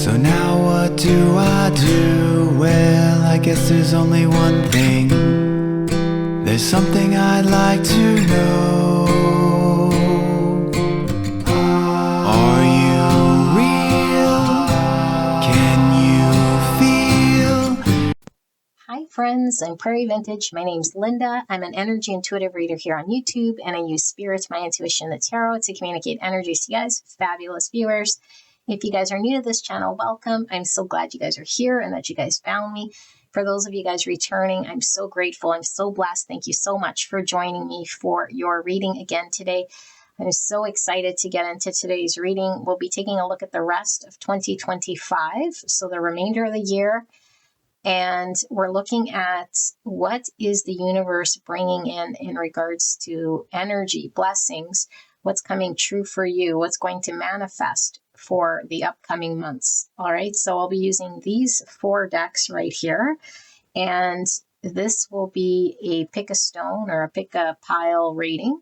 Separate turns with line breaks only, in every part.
So now what do I do? Well, I guess there's only one thing. There's something I'd like to know. Are you real? Can you feel?
Hi friends, I'm Prairie Vintage. My name's Linda. I'm an energy intuitive reader here on YouTube, and I use spirit, my intuition, the tarot to communicate energies to you guys, fabulous viewers. If you guys are new to this channel, welcome. I'm so glad you guys are here and that you guys found me. For those of you guys returning, I'm so grateful. I'm so blessed. Thank you so much for joining me for your reading again today. I'm so excited to get into today's reading. We'll be taking a look at the rest of 2025, so the remainder of the year. And we're looking at what is the universe bringing in regards to energy, blessings, what's coming true for you, what's going to manifest for the upcoming months. All right, so I'll be using these 4 decks right here, and this will be a pick a stone or a pick a pile reading.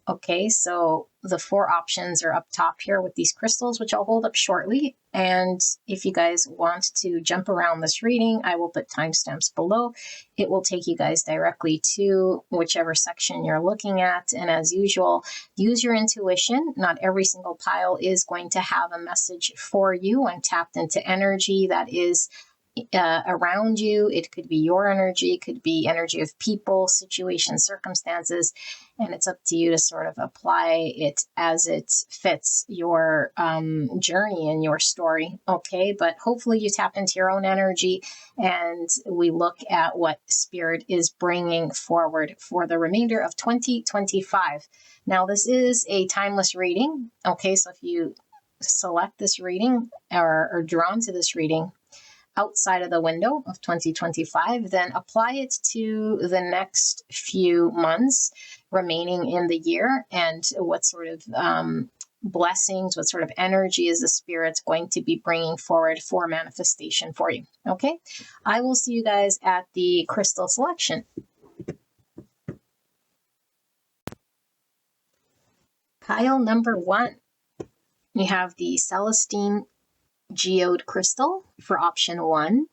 Okay, so the 4 options are up top here with these crystals, which I'll hold up shortly. And if you guys want to jump around this reading, I will put timestamps below. It will take you guys directly to whichever section you're looking at. And as usual, use your intuition. Not every single pile is going to have a message for you. I'm tapped into energy that is around you. It could be your energy, it could be energy of people, situations, circumstances, and it's up to you to sort of apply it as it fits your journey and your story. Okay, but hopefully you tap into your own energy and we look at what spirit is bringing forward for the remainder of 2025. Now, this is a timeless reading. Okay, so if you select this reading or are drawn to this reading outside of the window of 2025, then apply it to the next few months remaining in the year, and what sort of blessings, what sort of energy is the spirit going to be bringing forward for manifestation for you. Okay, I will see you guys at the crystal selection. Pile number 1, you have the Celestine Geode crystal for option 1.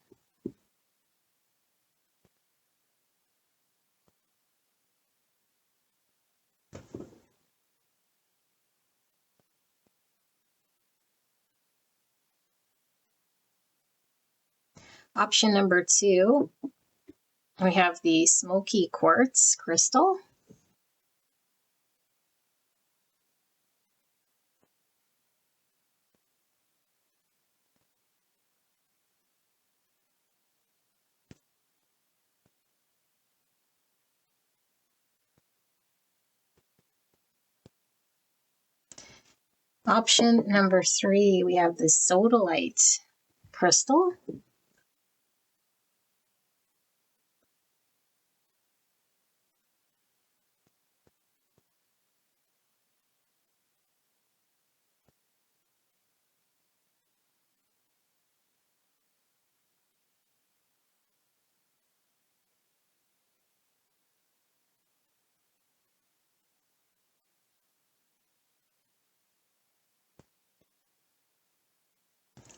Option number 2, we have the Smoky Quartz crystal. Option number 3, we have the Sodalite crystal.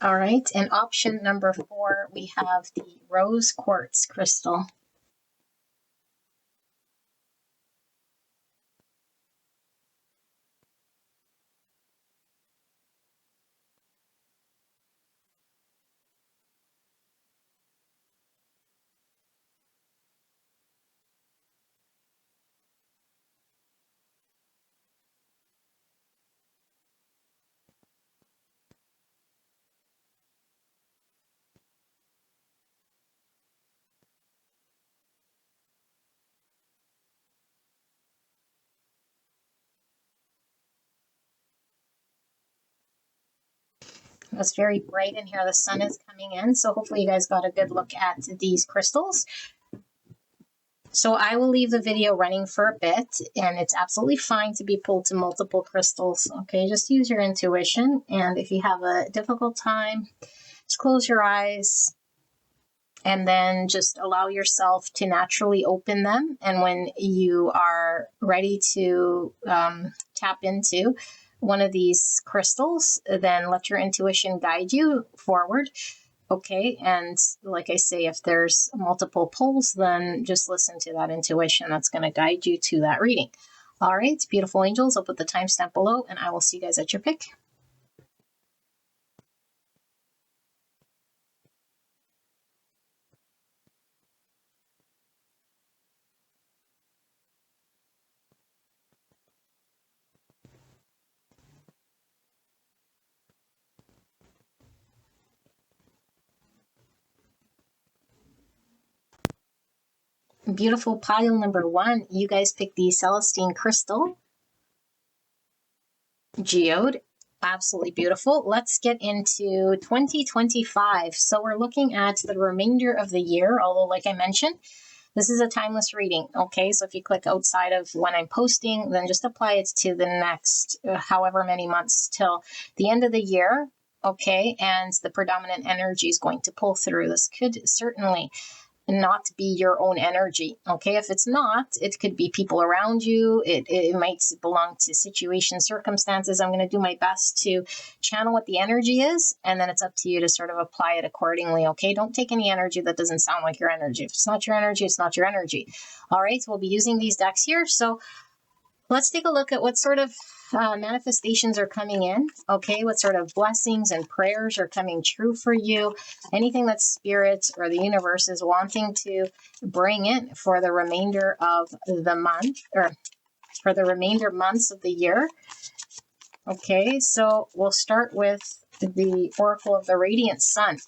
All right, and option number 4, we have the Rose Quartz crystal. It's very bright in here. The sun is coming in, so hopefully you guys got a good look at these crystals. So I will leave the video running for a bit, and it's absolutely fine to be pulled to multiple crystals. Okay, just use your intuition, and if you have a difficult time, just close your eyes and then just allow yourself to naturally open them. And when you are ready to tap into one of these crystals, then let your intuition guide you forward. Okay, and like I say, if there's multiple pulls, then just listen to that intuition. That's going to guide you to that reading. All right, beautiful angels, I'll put the timestamp below, and I will see you guys at your pick. Beautiful pile number 1. You guys picked the Celestine Crystal Geode. Absolutely beautiful. Let's get into 2025. So we're looking at the remainder of the year, although like I mentioned, this is a timeless reading. Okay, so if you click outside of when I'm posting, then just apply it to the next however many months till the end of the year. Okay, and the predominant energy is going to pull through. This could certainly not be your own energy. Okay, if it's not, it could be people around you. It might belong to situations, circumstances. I'm going to do my best to channel what the energy is, and then it's up to you to sort of apply it accordingly. Okay, don't take any energy that doesn't sound like your energy. If it's not your energy, it's not your energy. All right, so we'll be using these decks here. So let's take a look at what sort of manifestations are coming in. Okay, what sort of blessings and prayers are coming true for you. Anything that spirit or the universe is wanting to bring in for the remainder of the month, or for the remainder months of the year. Okay, so we'll start with the Oracle of the Radiant Sun.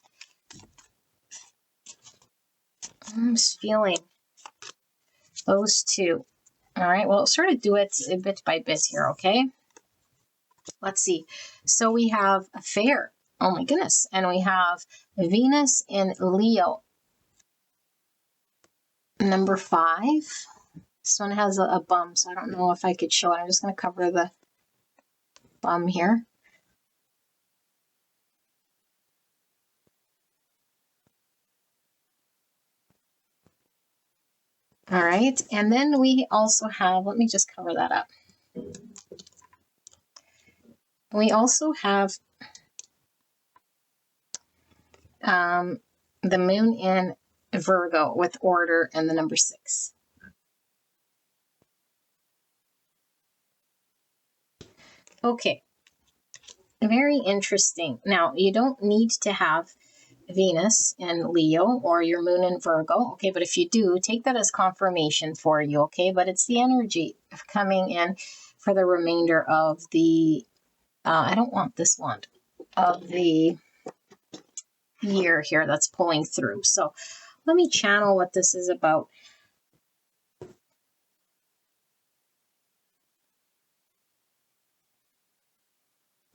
I'm just feeling those two. All right, well, sort of do it bit by bit here, okay? Let's see. So we have a fair. Oh my goodness. And we have Venus in Leo. Number 5. This one has a bum, so I don't know if I could show it. I'm just going to cover the bum here. All right. And then we also have, let me just cover that up. We also have the moon in Virgo with order and the number 6. Okay. Very interesting. Now, you don't need to have Venus in Leo or your moon in Virgo. Okay, but if you do, take that as confirmation for you. Okay, but it's the energy coming in for the remainder of the, I don't want this one, of the year here that's pulling through. So let me channel what this is about.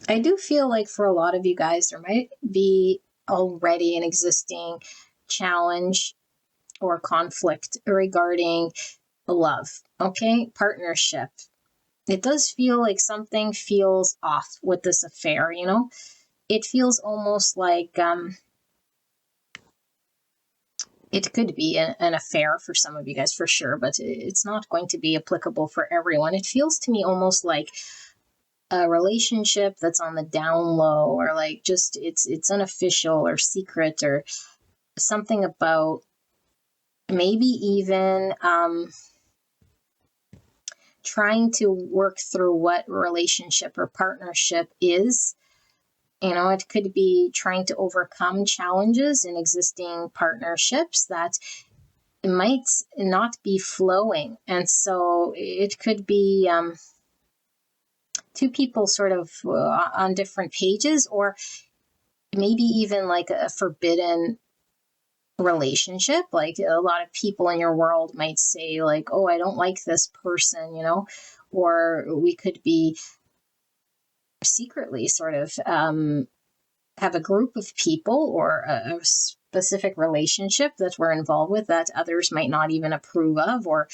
I do feel like for a lot of you guys, there might be already an existing challenge or conflict regarding love, okay? Partnership. It does feel like something feels off with this affair, you know? It feels almost like it could be an affair for some of you guys for sure, but it's not going to be applicable for everyone. It feels to me almost like a relationship that's on the down low, or like just it's unofficial or secret, or something about maybe even trying to work through what relationship or partnership is. You know, it could be trying to overcome challenges in existing partnerships that might not be flowing. And so it could be two people sort of on different pages, or maybe even like a forbidden relationship. Like a lot of people in your world might say like, oh, I don't like this person, you know, or we could be secretly sort of have a group of people or a specific relationship that we're involved with that others might not even approve of, or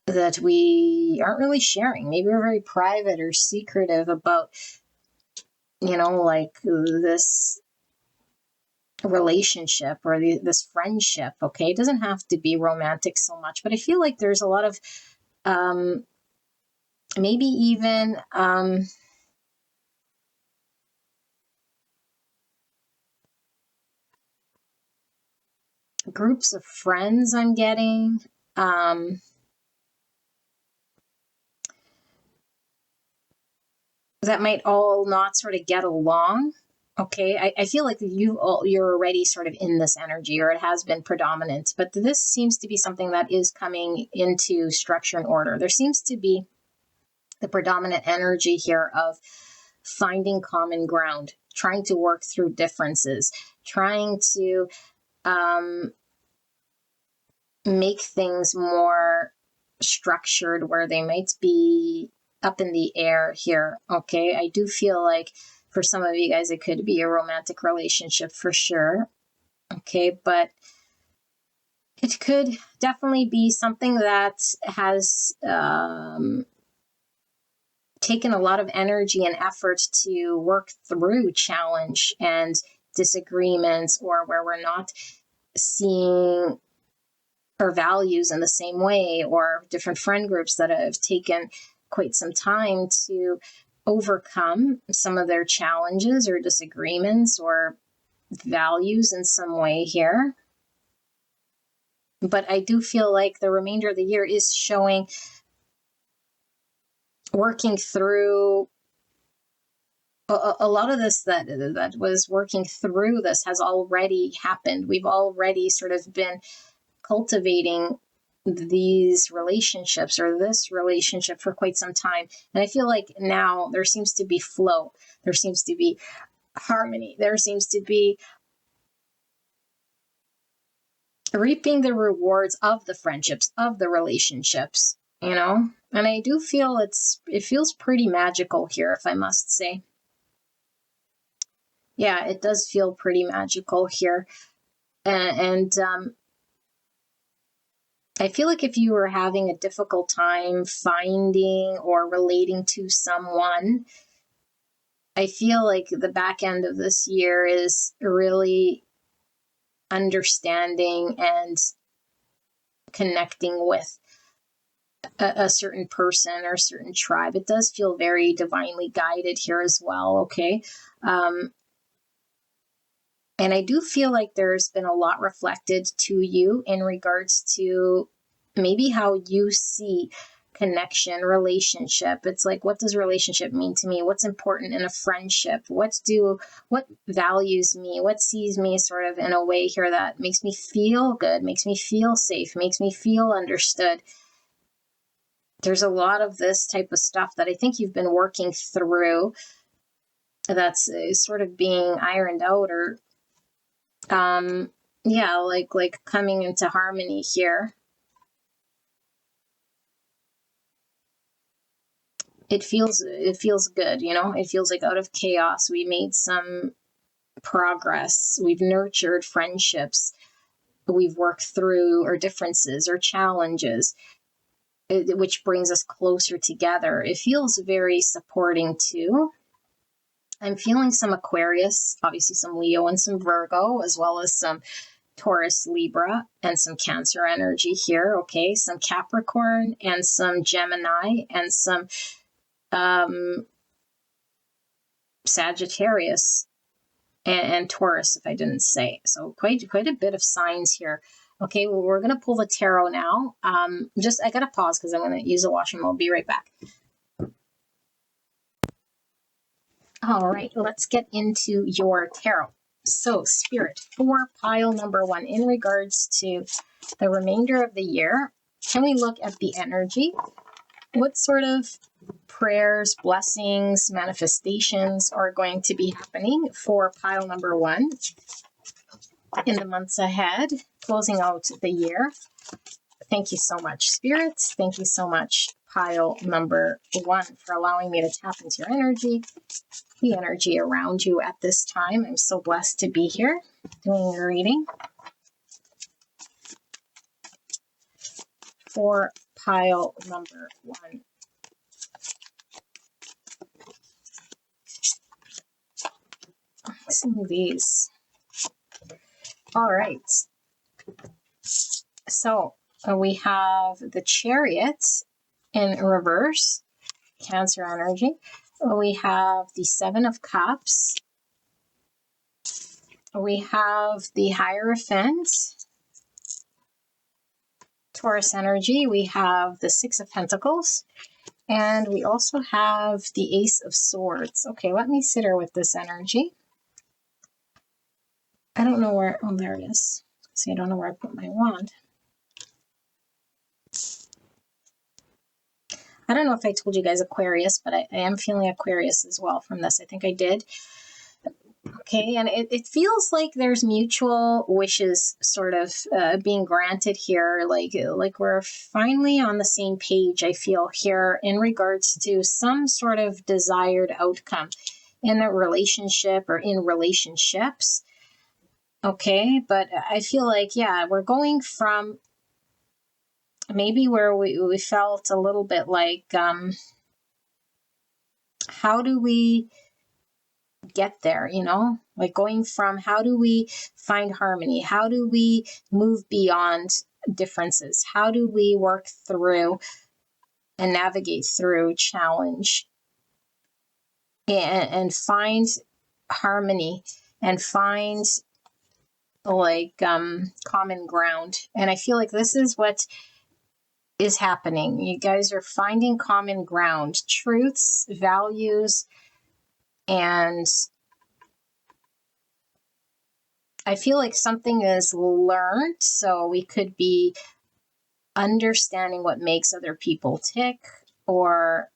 that we aren't really sharing. Maybe we're very private or secretive about, you know, like this relationship or this friendship. Okay, it doesn't have to be romantic so much, but I feel like there's a lot of maybe even groups of friends I'm getting. That might all not sort of get along. Okay, I feel like you're already sort of in this energy, or it has been predominant, but this seems to be something that is coming into structure and order. There seems to be the predominant energy here of finding common ground, trying to work through differences, trying to make things more structured where they might be up in the air here. Okay, I do feel like for some of you guys, it could be a romantic relationship for sure. Okay, but it could definitely be something that has taken a lot of energy and effort to work through challenge and disagreements, or where we're not seeing our values in the same way, or different friend groups that have taken quite some time to overcome some of their challenges or disagreements or values in some way here. But I do feel like the remainder of the year is showing working through a lot of this that was working through this has already happened. We've already sort of been cultivating these relationships or this relationship for quite some time. And I feel like now there seems to be flow. There seems to be harmony. There seems to be reaping the rewards of the friendships, of the relationships, you know? And I do feel it feels pretty magical here, if I must say. Yeah, it does feel pretty magical here. And I feel like if you were having a difficult time finding or relating to someone, I feel like the back end of this year is really understanding and connecting with a certain person or a certain tribe. It does feel very divinely guided here as well, okay? And I do feel like there's been a lot reflected to you in regards to maybe how you see connection, relationship. It's like, what does relationship mean to me? What's important in a friendship? What values me? What sees me sort of in a way here that makes me feel good, makes me feel safe, makes me feel understood? There's a lot of this type of stuff that I think you've been working through that's sort of being ironed out, or yeah, like coming into harmony here. It feels good, you know? It feels like out of chaos we made some progress. We've nurtured friendships. We've worked through our differences or challenges, which brings us closer together. It feels very supporting too. I'm feeling some Aquarius, obviously some Leo and some Virgo, as well as some Taurus, Libra, and some Cancer energy here, okay? Some Capricorn and some Gemini and some Sagittarius and Taurus, if I didn't say. So quite a bit of signs here. Okay, well, we're going to pull the tarot now. I got to pause because I'm going to use the washroom. I'll be right back. All right, let's get into your tarot. So, Spirit, for pile number 1, in regards to the remainder of the year, can we look at the energy? What sort of prayers, blessings, manifestations are going to be happening for pile number 1 in the months ahead, closing out the year? Thank you so much, Spirit. Thank you so much, pile number 1, for allowing me to tap into your energy, the energy around you at this time. I'm so blessed to be here doing your reading for pile number 1. Some of these. All right. So we have the Chariot in reverse, Cancer energy. We have the Seven of Cups. We have the Hierophant. Taurus energy. We have the Six of Pentacles. And we also have the Ace of Swords. Okay, let me sit here with this energy. I don't know where, oh, there it is. See, I don't know where I put my wand. I don't know if I told you guys Aquarius, but I am feeling Aquarius as well from this. I think I did. Okay, and it feels like there's mutual wishes sort of being granted here. Like we're finally on the same page, I feel, here in regards to some sort of desired outcome in a relationship or in relationships. Okay, but I feel like, yeah, we're going from maybe where we felt a little bit like, how do we get there, you know? Like going from how do we find harmony? How do we move beyond differences? How do we work through and navigate through challenge and find harmony and find like common ground? And I feel like this is what is happening. You guys are finding common ground, truths, values, and I feel like something is learned, so we could be understanding what makes other people tick or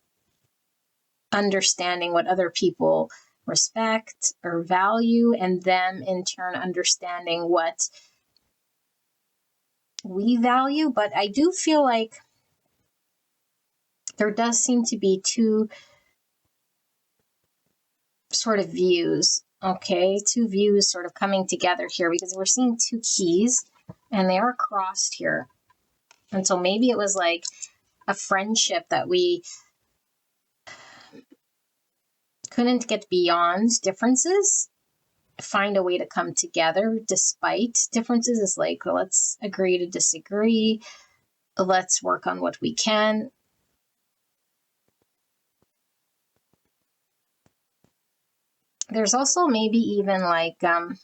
understanding what other people respect or value, and them in turn understanding what we value. But I do feel like there does seem to be two sort of views, okay? Two views sort of coming together here because we're seeing two keys and they are crossed here. And so maybe it was like a friendship that we couldn't get beyond differences, find a way to come together despite differences. Is like, let's agree to disagree. Let's work on what we can. There's also maybe even like,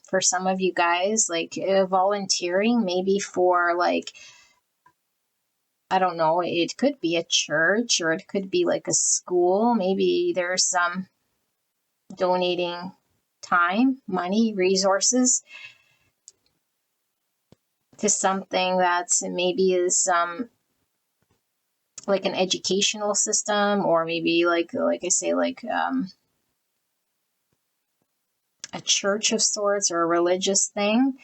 for some of you guys, like volunteering, maybe for like, I don't know, it could be a church or it could be like a school. Maybe there's some donating time, money, resources to something that maybe is like an educational system, or maybe like I say, like a church of sorts or a religious thing.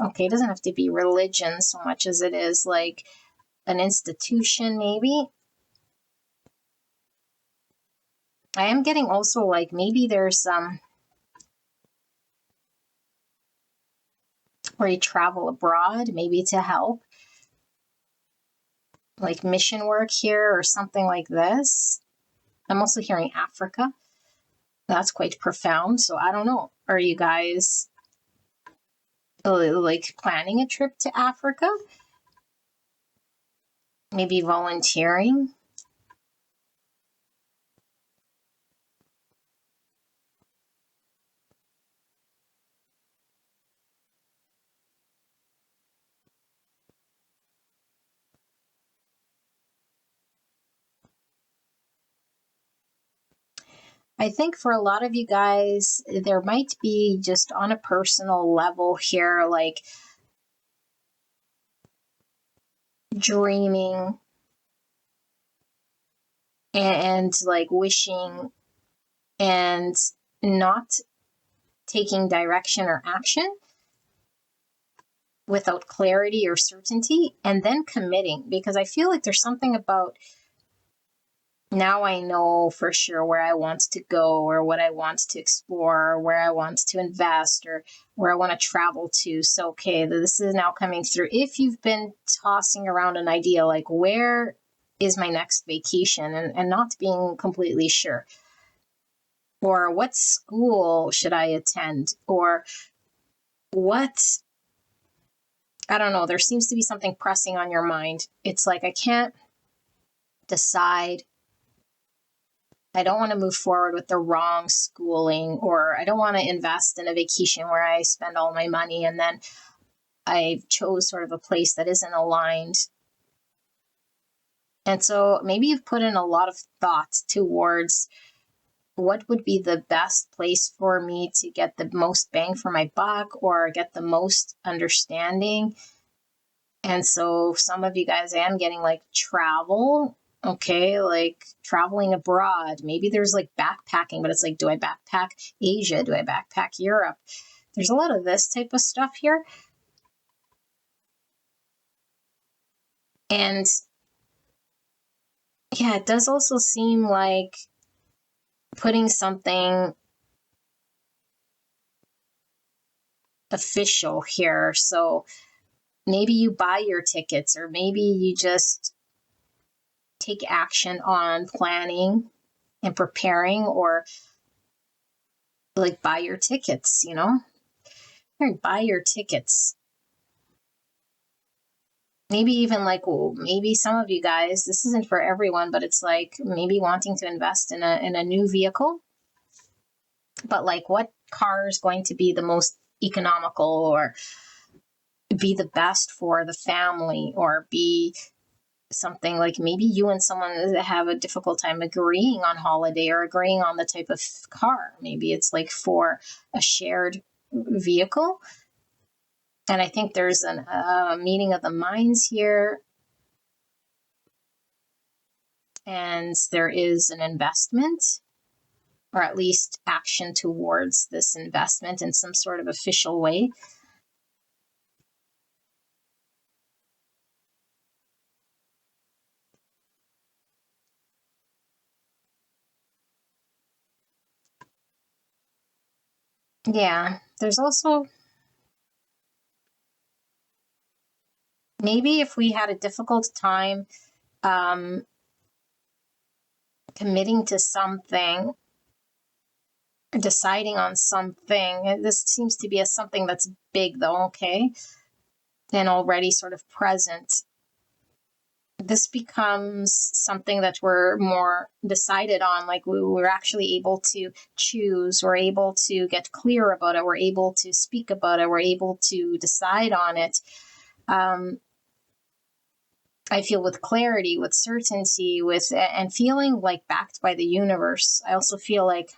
Okay, it doesn't have to be religion so much as it is like an institution, maybe. I am getting also like maybe there's where you travel abroad, maybe to help, like mission work here or something like this. I'm also hearing Africa. That's quite profound. So I don't know. Are you guys like planning a trip to Africa? Maybe volunteering? I think for a lot of you guys, there might be just on a personal level here, like dreaming and like wishing and not taking direction or action without clarity or certainty, and then committing, because I feel like there's something about, now I know for sure where I want to go or what I want to explore or where I want to invest or where I want to travel to. So, okay, this is now coming through. If you've been tossing around an idea like, where is my next vacation, and not being completely sure, or what school should I attend, or what, I don't know, there seems to be something pressing on your mind. It's like, I can't decide I don't want to move forward with the wrong schooling, or I don't want to invest in a vacation where I spend all my money and then I chose sort of a place that isn't aligned. And so maybe you've put in a lot of thought towards what would be the best place for me to get the most bang for my buck or get the most understanding. And so some of you guys, I am getting like travel, okay, like traveling abroad. Maybe there's like backpacking, but it's like, do I backpack Asia? Do I backpack Europe? There's a lot of this type of stuff here. And yeah, it does also seem like putting something official here. So maybe you buy your tickets, or maybe you just take action on planning and preparing, or like buy your tickets, you know? Buy your tickets. Maybe even like, well, maybe some of you guys, this isn't for everyone, but it's like maybe wanting to invest in a new vehicle. But like, what car is going to be the most economical, or be the best for the family, or be something like maybe you and someone have a difficult time agreeing on holiday or agreeing on the type of car. Maybe it's like for a shared vehicle. And I think there's a meeting of the minds here. And there is an investment, or at least action towards this investment in some sort of official way. Yeah, there's also maybe if we had a difficult time committing to something, deciding on something. This seems to be something that's big though, okay? And already sort of present. This becomes something that we're more decided on, like we're actually able to choose, we're able to get clear about it, we're able to speak about it, we're able to decide on it. I feel with clarity, with certainty, and feeling like backed by the universe. I also feel like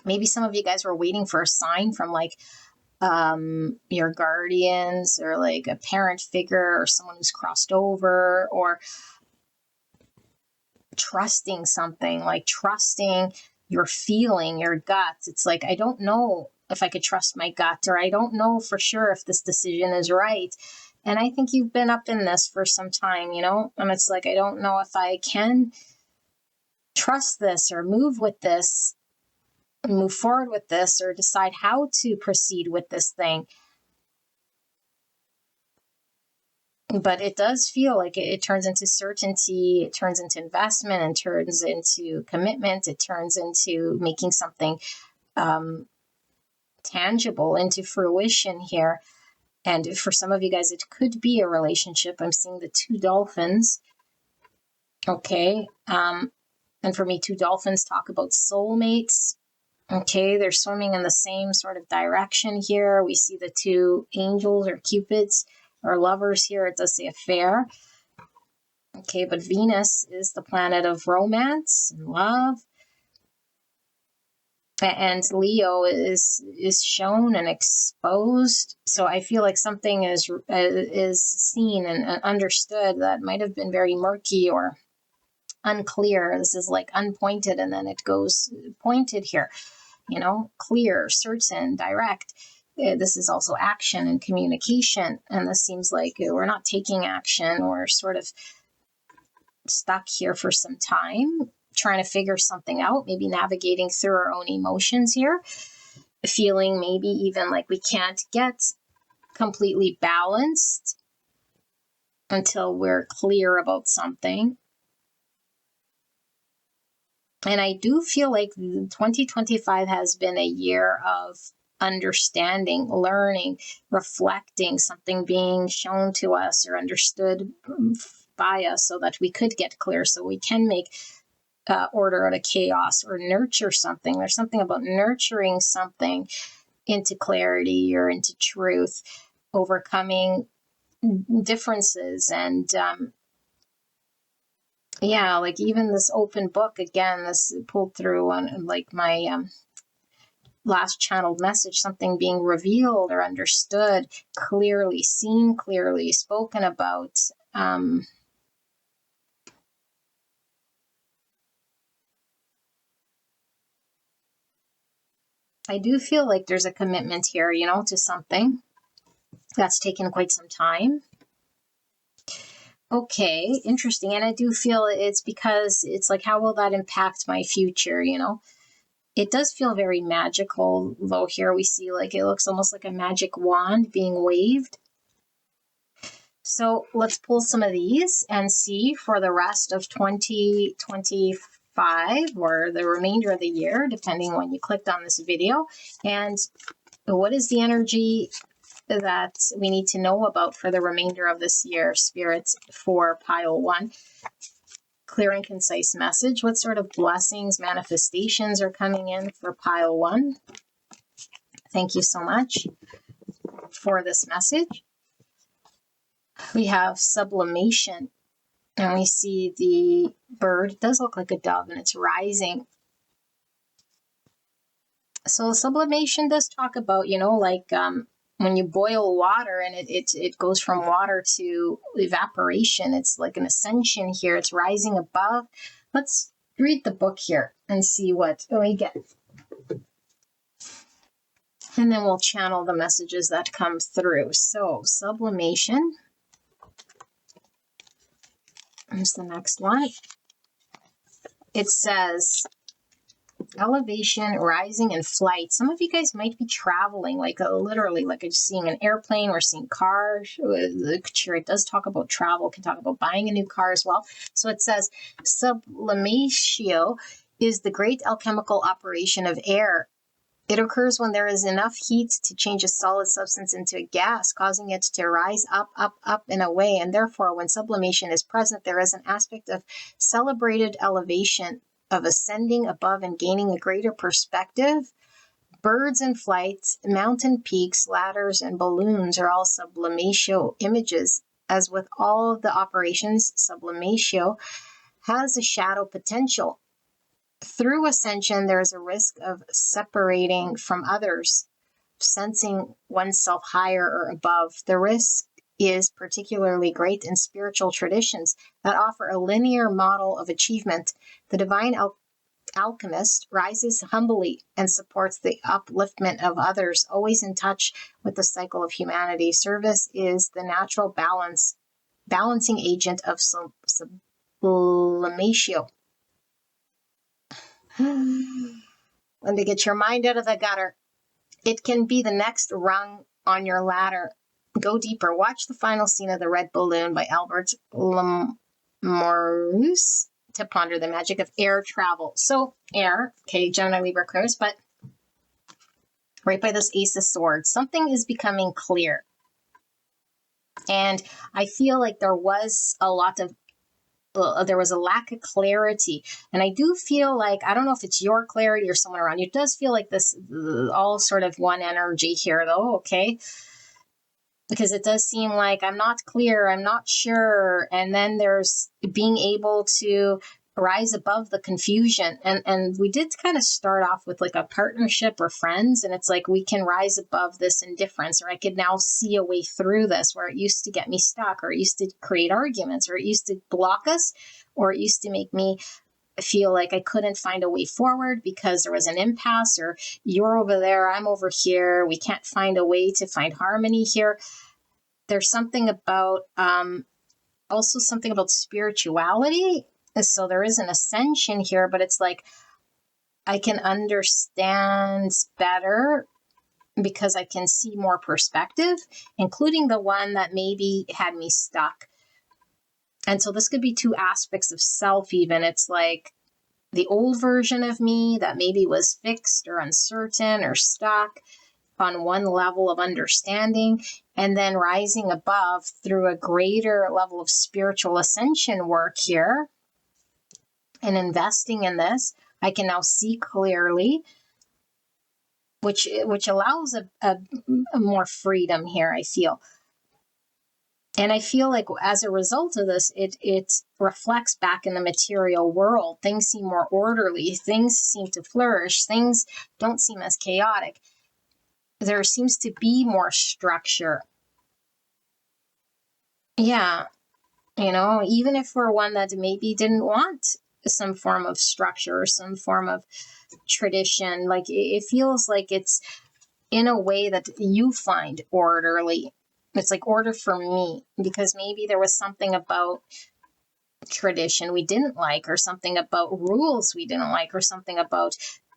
maybe some of you guys were waiting for a sign from like your guardians, or like a parent figure, or someone who's crossed over, or trusting something, like trusting your feeling, your gut. It's like, I don't know if I could trust my gut, or I don't know for sure if this decision is right. And I think you've been up in this for some time, you know, and it's like, I don't know if I can trust this, or move with this, move forward with this, or decide how to proceed with this thing. But it does feel like it turns into certainty, it turns into investment, and turns into commitment, it turns into making something tangible into fruition here. And for some of you guys, it could be a relationship. I'm seeing the two dolphins. Okay. And for me, two dolphins talk about soulmates. Okay. They're swimming in the same sort of direction here. We see the two angels, or cupids, or lovers here. It does say affair. Okay. But Venus is the planet of romance and love. And Leo is shown and exposed. So I feel like something is seen and understood that might have been very murky or unclear. This is like unpointed, and then it goes pointed here, you know, clear, certain, direct. This is also action and communication. And this seems like we're not taking action. We're sort of stuck here for some time, trying to figure something out, maybe navigating through our own emotions here, feeling maybe even like we can't get completely balanced until we're clear about something. And I do feel like 2025 has been a year of understanding, learning, reflecting, something being shown to us or understood by us, so that we could get clear, so we can make order out of chaos, or nurture something. There's something about nurturing something into clarity or into truth, overcoming differences. And yeah, like even this open book, again, this pulled through on like my last channeled message, something being revealed or understood clearly, seen clearly, spoken about. I do feel like there's a commitment here, you know, to something that's taken quite some time. Okay, interesting. And I do feel it's because it's like, how will that impact my future, you know? It does feel very magical, though. Here we see like it looks almost like a magic wand being waved. So let's pull some of these and see for the rest of 2025 or the remainder of the year, depending when you clicked on this video. And what is the energy that we need to know about for the remainder of this year, spirits, for pile 1? Clear and concise message. What sort of blessings, manifestations are coming in for pile 1? Thank you so much for this message. We have sublimation, and we see the bird. It does look like a dove, and it's rising. So sublimation does talk about, you know, like when you boil water and it goes from water to evaporation. It's like an ascension here. It's rising above. Let's read the book here and see what we get. And then we'll channel the messages that come through. So sublimation. Here's the next one. It says elevation, rising, and flight. Some of you guys might be traveling, like literally, like just seeing an airplane or seeing cars. Sure, it does talk about travel. It can talk about buying a new car as well. So it says sublimatio is the great alchemical operation of air. It occurs when there is enough heat to change a solid substance into a gas, causing it to rise up, up, up and away. And therefore, when sublimation is present, there is an aspect of celebrated elevation, of ascending above and gaining a greater perspective. Birds in flight, mountain peaks, ladders, and balloons are all sublimatio images. As with all of the operations, sublimatio has a shadow potential. Through ascension, there is a risk of separating from others, sensing oneself higher or above. The risk is particularly great in spiritual traditions that offer a linear model of achievement. The divine alchemist rises humbly and supports the upliftment of others, always in touch with the cycle of humanity. Service is the natural balancing agent of sublimatio. And to get your mind out of the gutter, it can be the next rung on your ladder. Go deeper. Watch the final scene of The Red Balloon by Albert Lamorus to ponder the magic of air travel. So air, okay, Gemini, Libra, Aquarius, but right by this Ace of Swords, something is becoming clear. And I feel like there was a lack of clarity. And I do feel like, I don't know if it's your clarity or someone around you, it does feel like this all sort of one energy here though, okay? Because it does seem like I'm not clear, I'm not sure. And then there's being able to rise above the confusion. And we did kind of start off with like a partnership or friends. And it's like we can rise above this indifference, or I could now see a way through this where it used to get me stuck, or it used to create arguments, or it used to block us, or it used to make me feel like I couldn't find a way forward because there was an impasse, or you're over there, I'm over here. We can't find a way to find harmony here. There's something about, also something about spirituality. So there is an ascension here, but it's like I can understand better because I can see more perspective, including the one that maybe had me stuck. And so this could be two aspects of self even. It's like the old version of me that maybe was fixed or uncertain or stuck on one level of understanding, and then rising above through a greater level of spiritual ascension work here. and investing in this, I can now see clearly, which allows a more freedom here, I feel. And I feel like as a result of this, it reflects back in the material world. Things seem more orderly. Things seem to flourish. Things don't seem as chaotic. There seems to be more structure. Yeah. Even if we're one that maybe didn't want some form of structure or some form of tradition, like it feels like it's in a way that you find orderly. It's like order for me, because maybe there was something about tradition we didn't like, or something about rules we didn't like, or something about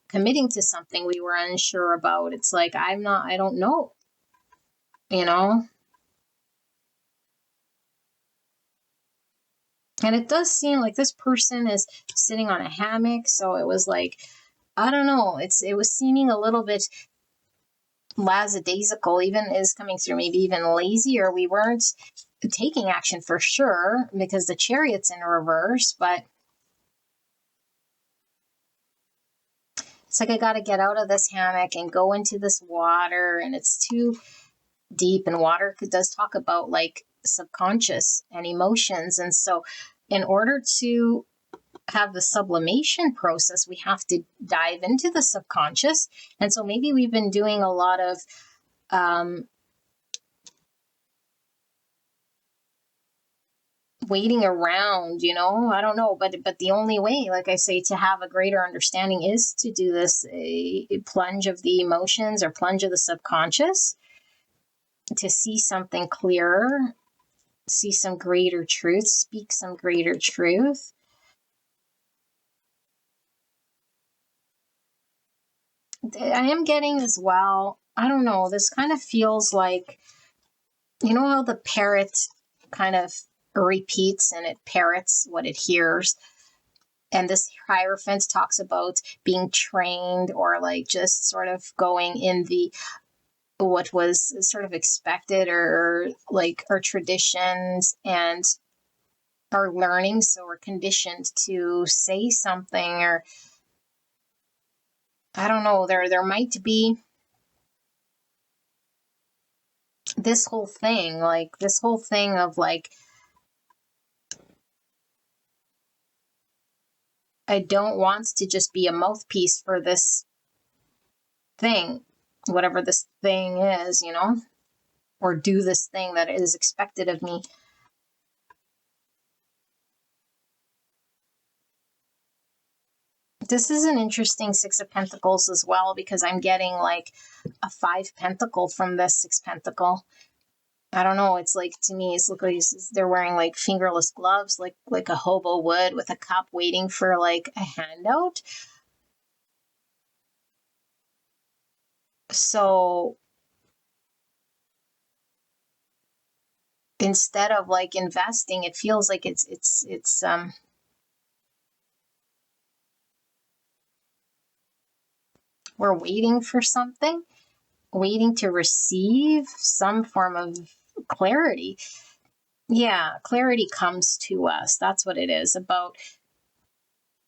committing to something we were unsure about. It's like, I don't know, And it does seem like this person is sitting on a hammock. So it was like, I don't know. It was seeming a little bit lackadaisical, even is coming through, maybe even lazy, or we weren't taking action for sure because the Chariot's in reverse. But it's like, I got to get out of this hammock and go into this water, and it's too deep. And water does talk about like subconscious and emotions. And so in order to have the sublimation process, we have to dive into the subconscious. And so maybe we've been doing a lot of waiting around, I don't know, but the only way, like I say, to have a greater understanding is to do this a plunge of the emotions, or plunge of the subconscious, to see something clearer, see some greater truth, speak some greater truth. I am getting as well, I don't know, this kind of feels like, how the parrot kind of repeats and it parrots what it hears. And this Hierophant talks about being trained, or like just sort of going in the what was sort of expected, or like our traditions and our learning. So we're conditioned to say something, or I don't know, there might be this whole thing of like, I don't want to just be a mouthpiece for this thing, whatever this thing is, or do this thing that is expected of me. This is an interesting Six of Pentacles as well, because I'm getting like a 5 pentacle from this 6 pentacle. I don't know. It's like, to me, it's like they're wearing like fingerless gloves, like a hobo would, with a cup, waiting for like a handout. So instead of like investing, it feels like it's we're waiting for something, waiting to receive some form of clarity. Yeah, clarity comes to us. That's what it is, about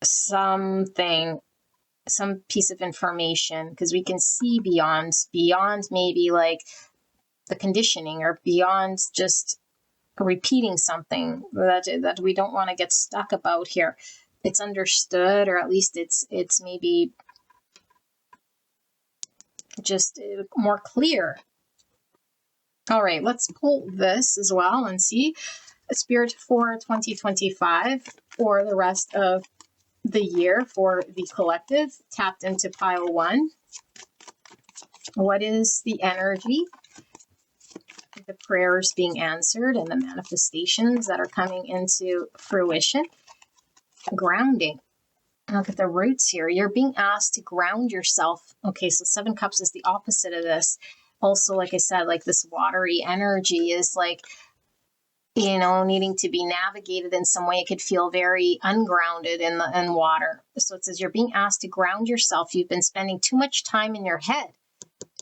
something, some piece of information, because we can see beyond maybe like the conditioning, or beyond just repeating something that we don't want to get stuck about here. It's understood, or at least it's maybe just more clear. All right, let's pull this as well and see Spirit for 2025, for the rest of the year, for the collective. Tapped into pile 1. What is the energy, the prayers being answered, and the manifestations that are coming into fruition? Grounding. Look at the roots here. You're being asked to ground yourself. Okay, so 7 cups is the opposite of this. Also, like I said, like this watery energy is like, needing to be navigated in some way. It could feel very ungrounded in water. So it says you're being asked to ground yourself. You've been spending too much time in your head,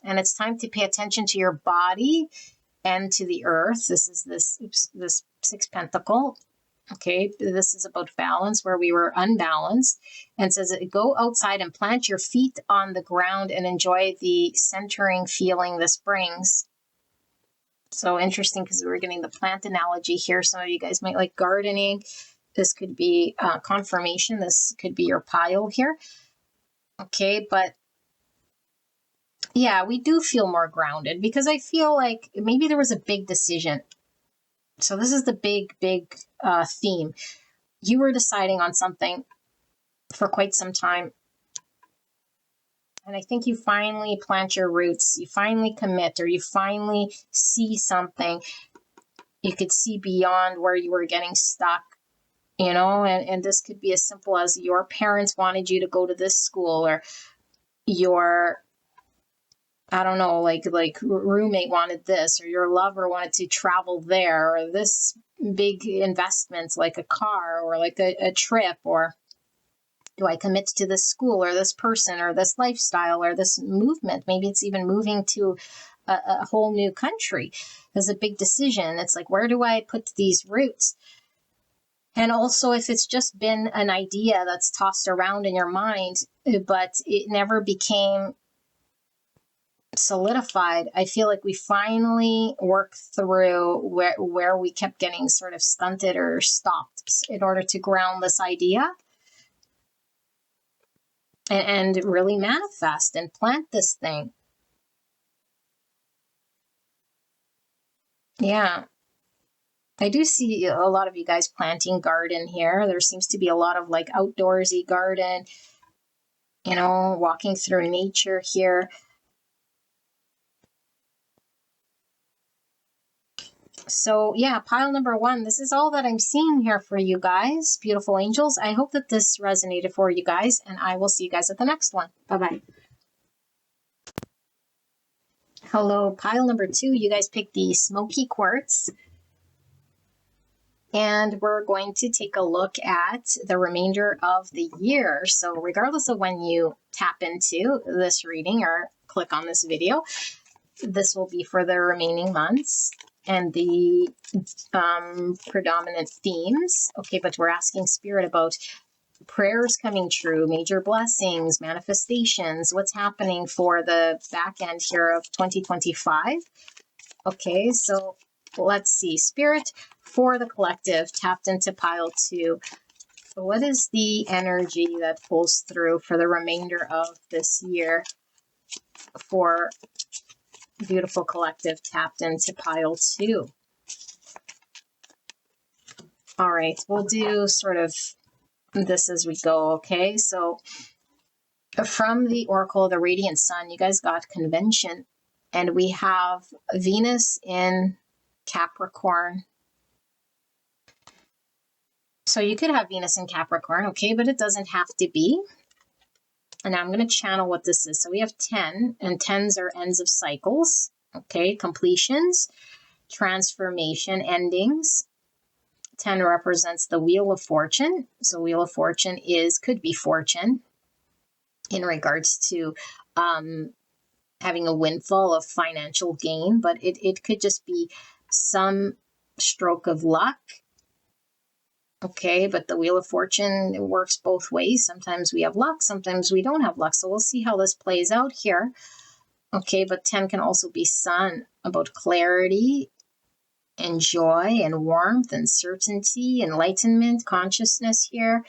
and it's time to pay attention to your body and to the earth. This is this 6 pentacle. Okay, this is about balance, where we were unbalanced, and says go outside and plant your feet on the ground and enjoy the centering feeling this brings. So interesting, because we're getting the plant analogy here. Some of you guys might like gardening. This could be confirmation. This could be your pile here. Okay, but yeah, we do feel more grounded, because I feel like maybe there was a big decision. So this is the big theme. You were deciding on something for quite some time, and I think you finally plant your roots, you finally commit, or you finally see something. You could see beyond where you were getting stuck, and this could be as simple as your parents wanted you to go to this school, or your, I don't know, like roommate wanted this, or your lover wanted to travel there, or this big investment like a car, or like a trip, or do I commit to this school or this person or this lifestyle or this movement? Maybe it's even moving to a whole new country. There's a big decision. It's like, where do I put these roots? And also, if it's just been an idea that's tossed around in your mind, but it never became solidified, I feel like we finally work through where we kept getting sort of stunted or stopped in order to ground this idea and really manifest and plant this thing. Yeah. I do see a lot of you guys planting garden here. There seems to be a lot of like outdoorsy garden, walking through nature here. So yeah, pile number 1, this is all that I'm seeing here for you guys, beautiful angels. I hope that this resonated for you guys, and I will see you guys at the next one. Bye-bye. Hello, pile number 2. You guys picked the smoky quartz. And we're going to take a look at the remainder of the year. So regardless of when you tap into this reading or click on this video, this will be for the remaining months and the predominant themes. Okay, but we're asking Spirit about prayers coming true, major blessings, manifestations, what's happening for the back end here of 2025. Okay, so let's see. Spirit, for the collective, tapped into pile 2. What is the energy that pulls through for the remainder of this year for beautiful collective tapped into pile 2? All right, we'll do sort of this as we go, okay? So from the Oracle of the Radiant Sun, you guys got convention, and we have Venus in Capricorn. So you could have Venus in Capricorn, okay, but it doesn't have to be. And now I'm going to channel what this is. So we have 10, and 10s are ends of cycles, okay, completions, transformation, endings. 10 represents the Wheel of Fortune. So Wheel of Fortune could be fortune in regards to having a windfall of financial gain, but it could just be some stroke of luck. Okay, but the Wheel of Fortune works both ways. Sometimes we have luck, sometimes we don't have luck. So we'll see how this plays out here. Okay, but 10 can also be sun, about clarity and joy and warmth and certainty, enlightenment, consciousness here.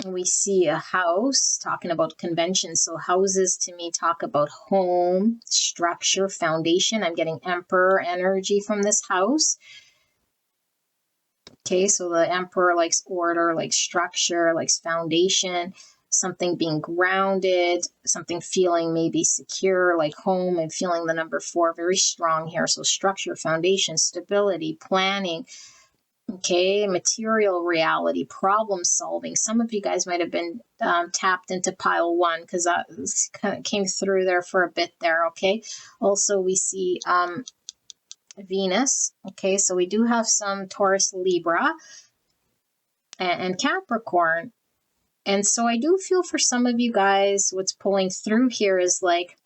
We see a house, talking about convention. So houses to me talk about home, structure, foundation. I'm getting Emperor energy from this house. Okay, so the Emperor likes order, likes structure, likes foundation, something being grounded, something feeling maybe secure, like home, and feeling the number 4 very strong here. So structure, foundation, stability, planning. Okay, material reality, problem solving. Some of you guys might have been tapped into pile 1 because that kind of came through there for a bit there. Okay, also we see Venus. Okay, so we do have some Taurus, Libra, and Capricorn. And so I do feel for some of you guys, what's pulling through here is like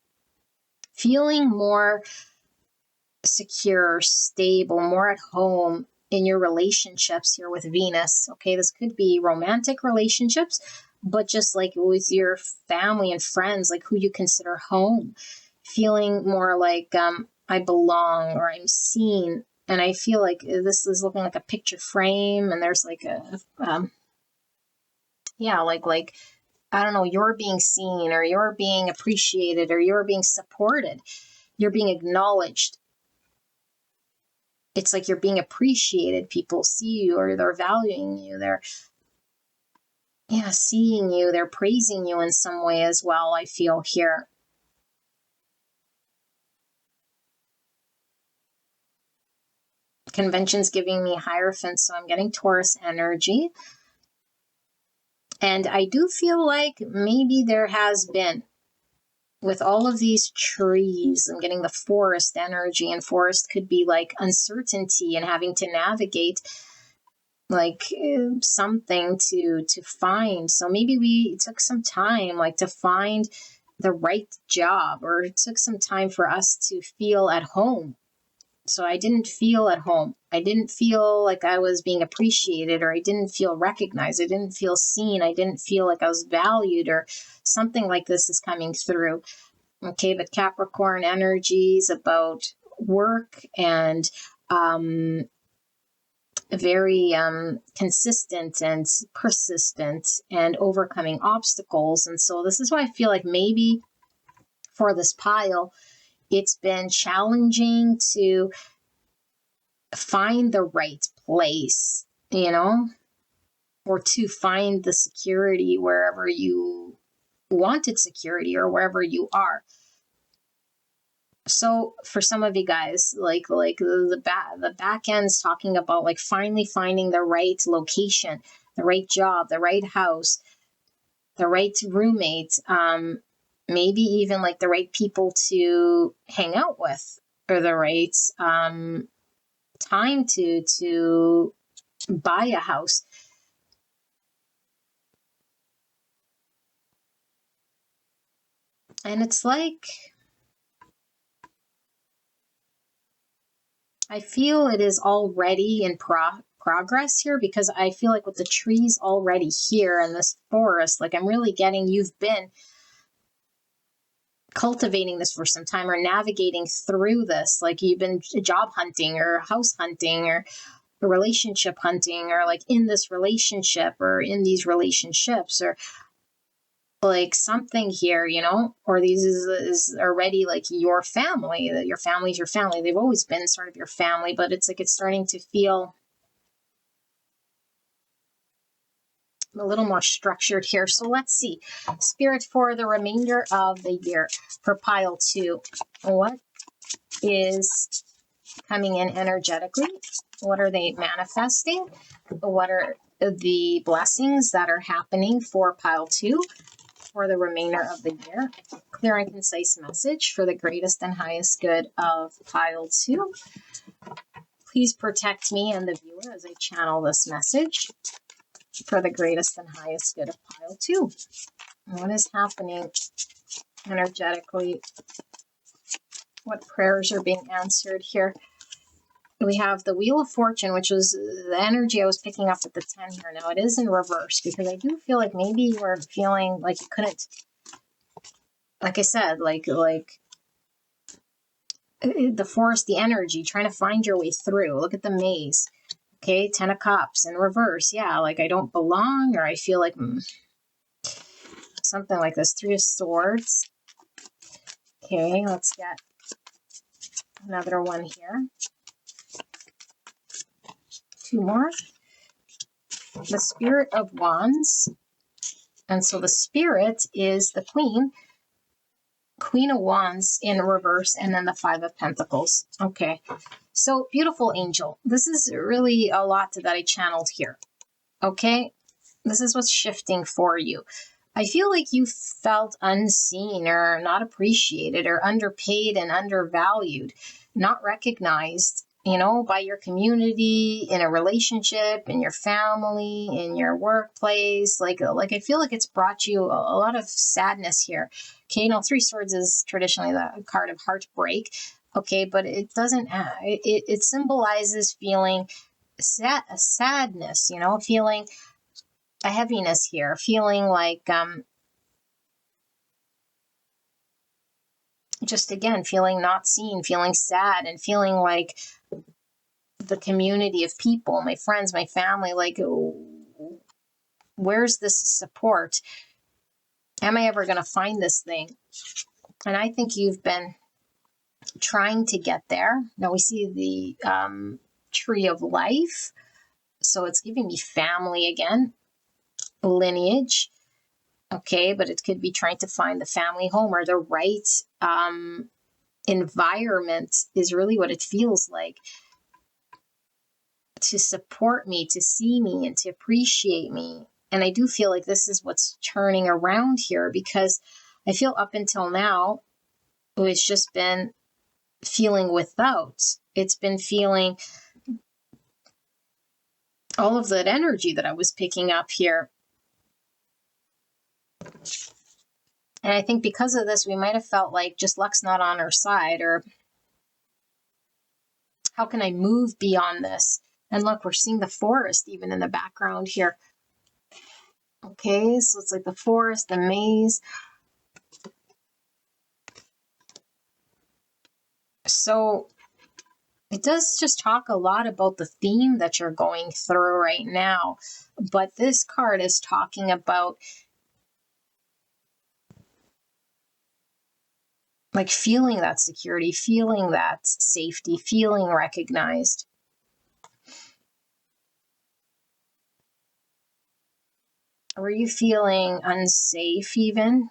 feeling more secure, stable, more at home, in your relationships here with Venus. Okay, this could be romantic relationships, but just like with your family and friends, like who you consider home, feeling more like I belong or I'm seen. And I feel like this is looking like a picture frame, and there's like a like I don't know, you're being seen, or you're being appreciated, or you're being supported, you're being acknowledged. It's like you're being appreciated. People see you, or they're valuing you. They're seeing you. They're praising you in some way as well, I feel here. Convention's giving me Hierophant, so I'm getting Taurus energy. And I do feel like maybe there has been, with all of these trees, I'm getting the forest energy, and forest could be like uncertainty and having to navigate like something to find. So maybe we took some time like to find the right job, or it took some time for us to feel at home. So I didn't feel at home. I didn't feel like I was being appreciated, or I didn't feel recognized. I didn't feel seen. I didn't feel like I was valued, or something like this is coming through. Okay, but Capricorn energy is about work and very consistent and persistent and overcoming obstacles. And so this is why I feel like maybe for this pile, it's been challenging to find the right place, or to find the security wherever you wanted security, or wherever you are. So for some of you guys, like the back end's talking about like finally finding the right location, the right job, the right house, the right roommate, maybe even like the right people to hang out with, or the right time to buy a house. And it's like, I feel it is already in progress here, because I feel like with the trees already here in this forest, like I'm really getting, you've been cultivating this for some time, or navigating through this, like you've been job hunting or house hunting or relationship hunting, or like in this relationship or in these relationships, or like something here, or these is already like your family, that your family's your family. They've always been sort of your family, but it's like it's starting to feel a little more structured here. So let's see, Spirit, for the remainder of the year for pile 2, what is coming in energetically? What are they manifesting? What are the blessings that are happening for pile 2 for the remainder of the year? Clear and concise message for the greatest and highest good of pile 2. Please protect me and the viewer as I channel this message for the greatest and highest good of pile 2. What is happening energetically? What prayers are being answered here? We have the Wheel of Fortune, which was the energy I was picking up at the 10 here. Now it is in reverse, because I do feel like maybe you were feeling like you couldn't, like I said, like the forest, the energy, trying to find your way through. Look at the maze. Okay, 10 of Cups in reverse. Yeah, like I don't belong, or I feel like something like this. 3 of Swords. Okay, let's get another one here. 2 more. The Spirit of Wands. And so the Spirit is the Queen. Queen of Wands in reverse, and then the 5 of Pentacles. Okay, so beautiful angel. This is really a lot that I channeled here. Okay, this is what's shifting for you. I feel like you felt unseen, or not appreciated, or underpaid and undervalued, not recognized, by your community, in a relationship, in your family, in your workplace. Like I feel like it's brought you a lot of sadness here. Okay, 3 Swords is traditionally the card of heartbreak. Okay, but it doesn't, it symbolizes feeling sadness, feeling a heaviness here, feeling like, just again, feeling not seen, feeling sad, and feeling like the community of people, my friends, my family, like, where's this support? Am I ever going to find this thing? And I think you've been trying to get there. Now we see the tree of life. So it's giving me family again, lineage. Okay, but it could be trying to find the family home or the right environment is really what it feels like, to support me, to see me, and to appreciate me. And I do feel like this is what's turning around here, because I feel up until now, it's just been feeling without. It's been feeling all of that energy that I was picking up here. And I think because of this, we might have felt like just luck's not on our side, or how can I move beyond this? And look, we're seeing the forest even in the background here. Okay, so it's like the forest, the maze. So it does just talk a lot about the theme that you're going through right now. But this card is talking about like feeling that security, feeling that safety, feeling recognized. Were you feeling unsafe even?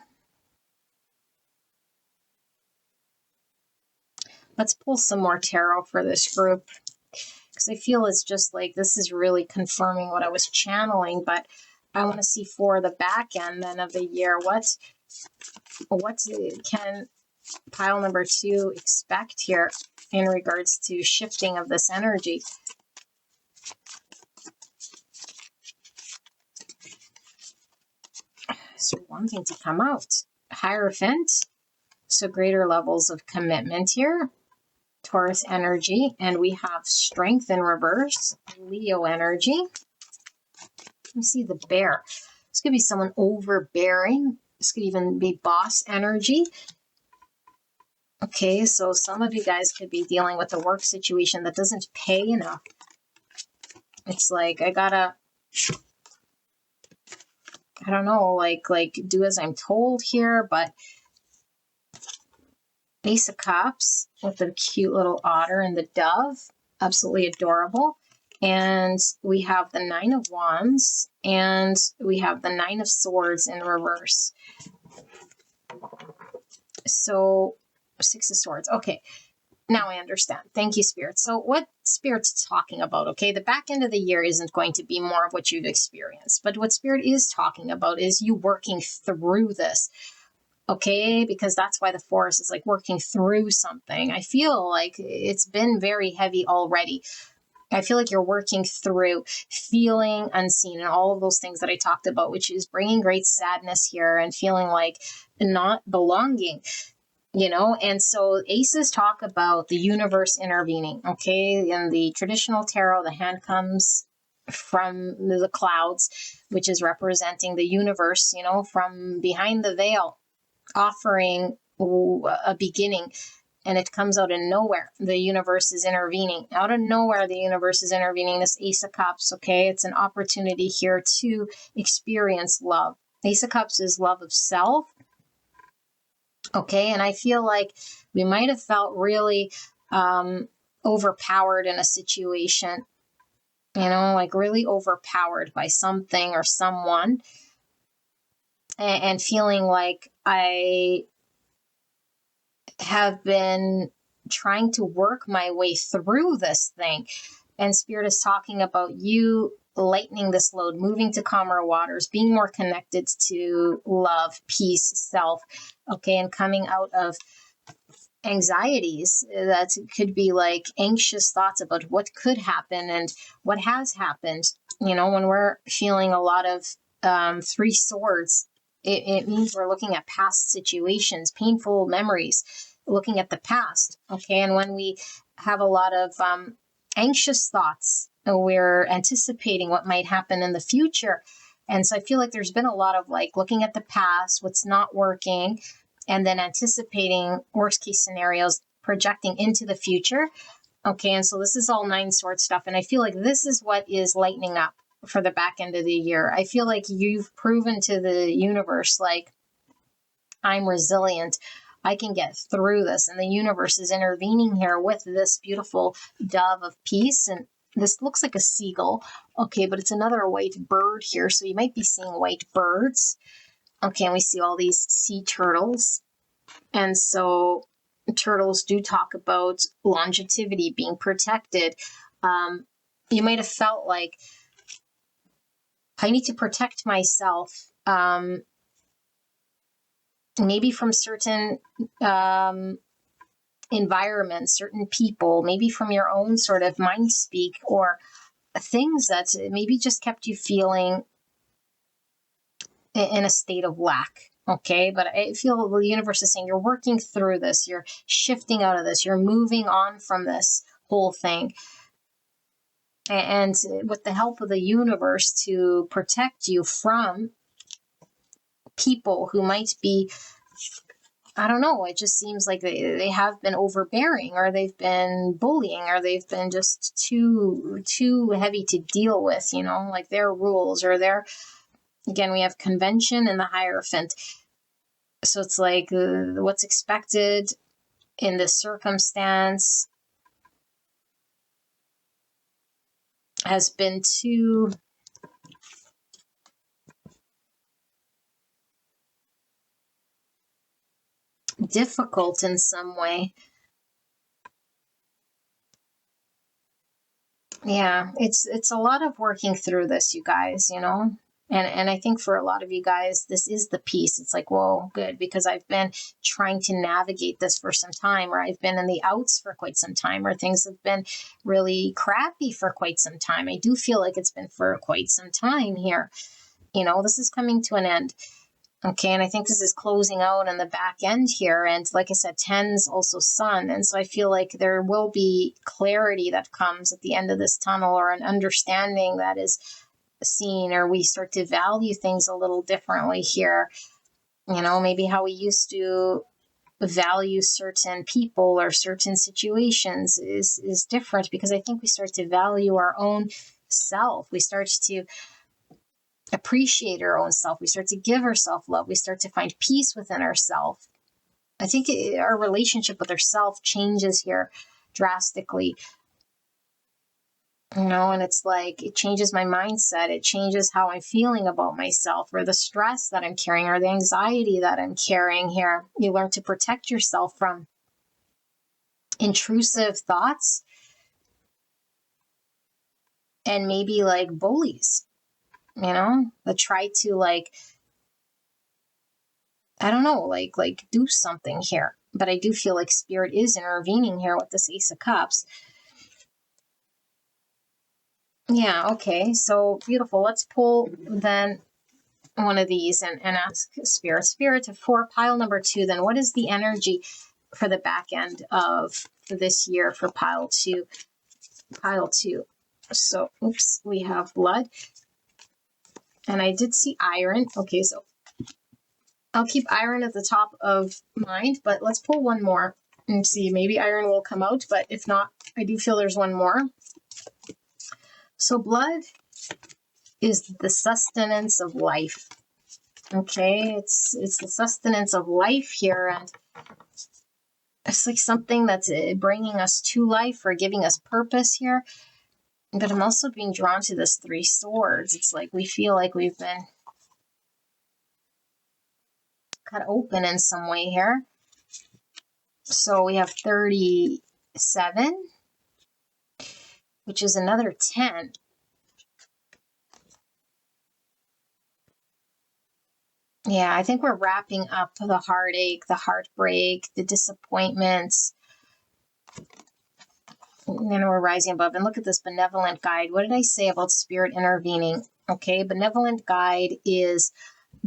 Let's pull some more tarot for this group, because I feel it's just like this is really confirming what I was channeling. But I want to see for the back end then of the year, what can pile number 2 expect here in regards to shifting of this energy? So one thing to come out, Hierophant, so greater levels of commitment here, Taurus energy, and we have Strength in reverse, Leo energy. Let me see the Bear. This could be someone overbearing. This could even be boss energy. Okay, so some of you guys could be dealing with a work situation that doesn't pay enough. It's like, I don't know, like do as I'm told here, but Ace of Cups with the cute little otter and the dove, absolutely adorable. And we have the Nine of Wands, and we have the Nine of Swords in reverse. So Six of Swords. Okay, now I understand. Thank you, Spirit. So what Spirit's talking about, okay, the back end of the year isn't going to be more of what you've experienced, but what Spirit is talking about is you working through this. Okay, because that's why the forest is like working through something. I feel like it's been very heavy already. I feel like you're working through feeling unseen and all of those things that I talked about, which is bringing great sadness here and feeling like not belonging, And so aces talk about the universe intervening. Okay, in the traditional tarot, the hand comes from the clouds, which is representing the universe, from behind the veil, offering a beginning, and it comes out of nowhere. The universe is intervening. Out of nowhere, the universe is intervening. This Ace of Cups, okay, it's an opportunity here to experience love. Ace of Cups is love of self, okay, and I feel like we might have felt really overpowered in a situation, like really overpowered by something or someone, and feeling like I have been trying to work my way through this thing. And Spirit is talking about you lightening this load, moving to calmer waters, being more connected to love, peace, self, okay, and coming out of anxieties that could be like anxious thoughts about what could happen and what has happened. When we're feeling a lot of 3 swords, it means we're looking at past situations, painful memories, looking at the past, okay? And when we have a lot of anxious thoughts we're anticipating what might happen in the future. And so I feel like there's been a lot of like looking at the past, what's not working, and then anticipating worst case scenarios, projecting into the future. Okay, and so this is all 9 sword stuff. And I feel like this is what is lightening up for the back end of the year. I feel like you've proven to the universe, like, I'm resilient. I can get through this. And the universe is intervening here with this beautiful dove of peace. And this looks like a seagull. Okay, but it's another white bird here. So you might be seeing white birds. Okay, and we see all these sea turtles. And so turtles do talk about longevity, being protected. You might have felt like, I need to protect myself, maybe from certain environments, certain people, maybe from your own sort of mind speak, or things that maybe just kept you feeling in a state of lack. Okay, but I feel the universe is saying you're working through this, you're shifting out of this, you're moving on from this whole thing. And with the help of the universe to protect you from people who might be, I don't know, it just seems like they have been overbearing, or they've been bullying, or they've been just too heavy to deal with, you know, like their rules or their, again, we have convention and the Hierophant. So it's like what's expected in this circumstance has been too difficult in some way. Yeah, it's a lot of working through this, you guys, you know. And I think for a lot of you guys, this is the piece. It's like, whoa, good, because I've been trying to navigate this for some time, or I've been in the outs for quite some time, or things have been really crappy for quite some time. I do feel like it's been for quite some time here. You know, this is coming to an end. Okay, and I think this is closing out on the back end here. And like I said, 10's also sun. And so I feel like there will be clarity that comes at the end of this tunnel, or an understanding that is seen, or we start to value things a little differently here. You know, maybe how we used to value certain people or certain situations is different, because I think we start to value our own self. We start to appreciate our own self. We start to give ourselves love. We start to find peace within ourselves. I think our relationship with ourself changes here drastically. You know, and it's like, it changes my mindset. It changes how I'm feeling about myself, or the stress that I'm carrying, or the anxiety that I'm carrying here. You learn to protect yourself from intrusive thoughts and maybe like bullies, you know, that try to like, I don't know, like do something here. But I do feel like Spirit is intervening here with this Ace of Cups. Yeah, okay, so beautiful. Let's pull then one of these and ask Spirit for pile number 2. Then what is the energy for the back end of this year for pile 2? So, oops, we have blood. And I did see iron. Okay, so I'll keep iron at the top of mind, but let's pull one more and see. Maybe iron will come out, but if not, I do feel there's one more. So blood is the sustenance of life. Okay, it's the sustenance of life here, and it's like something that's bringing us to life or giving us purpose here. But I'm also being drawn to this 3 swords. It's like we feel like we've been cut open in some way here. So we have 37, which is another 10. Yeah, I think we're wrapping up the heartache, the heartbreak, the disappointments. And then we're rising above. And look at this benevolent guide. What did I say about Spirit intervening? Okay, benevolent guide is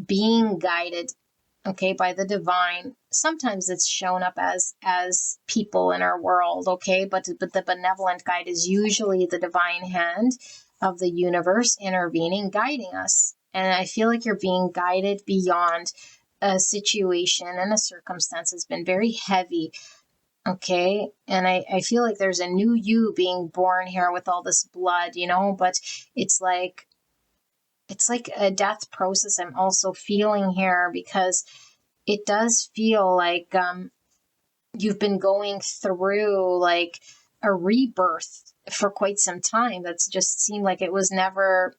being guided, okay, by the divine sometimes it's shown up as people in our world, okay? But the benevolent guide is usually the divine hand of the universe intervening, guiding us. And I feel like you're being guided beyond a situation and a circumstance has been very heavy, okay? And I feel like there's a new you being born here with all this blood, but it's like a death process I'm also feeling here, because it does feel like you've been going through like a rebirth for quite some time. That's just seemed like it was never,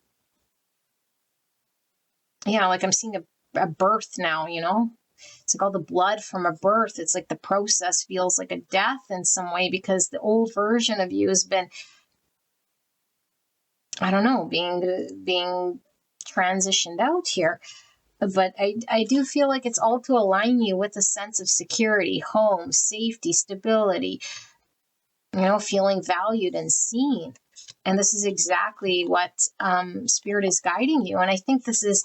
like I'm seeing a birth now, It's like all the blood from a birth. It's like the process feels like a death in some way, because the old version of you has been, I don't know, being transitioned out here. But I do feel like it's all to align you with a sense of security, home, safety, stability, feeling valued and seen. And this is exactly what Spirit is guiding you. And I think this is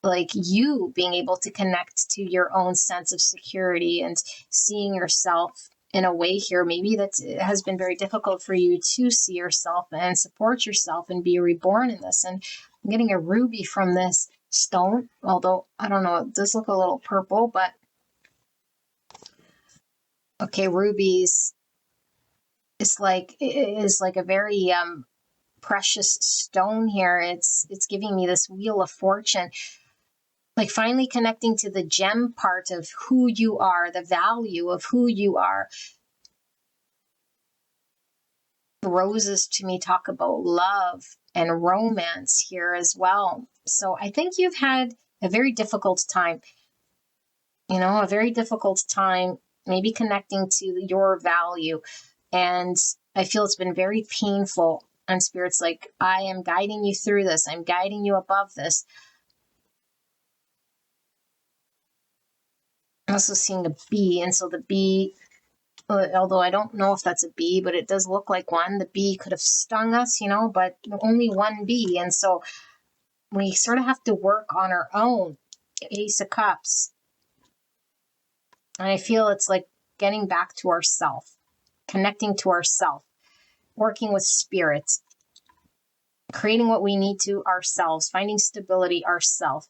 like you being able to connect to your own sense of security and seeing yourself in a way here, maybe that has been very difficult for you to see yourself and support yourself and be reborn in this. And I'm getting a ruby from this stone, although I don't know, it does look a little purple, but okay, rubies is like a very precious stone here. It's giving me this wheel of fortune, like finally connecting to the gem part of who you are, the value of who you are. Roses to me talk about love and romance here as well. So I think you've had a very difficult time, a very difficult time, maybe connecting to your value. And I feel it's been very painful. And Spirit's like, I am guiding you through this. I'm guiding you above this. I'm also seeing a bee. And so the bee, although I don't know if that's a bee, but it does look like one. The bee could have stung us, but only one bee. And so we sort of have to work on our own. Ace of Cups. And I feel it's like getting back to ourself, connecting to ourself, working with Spirit, creating what we need to ourselves, finding stability ourselves,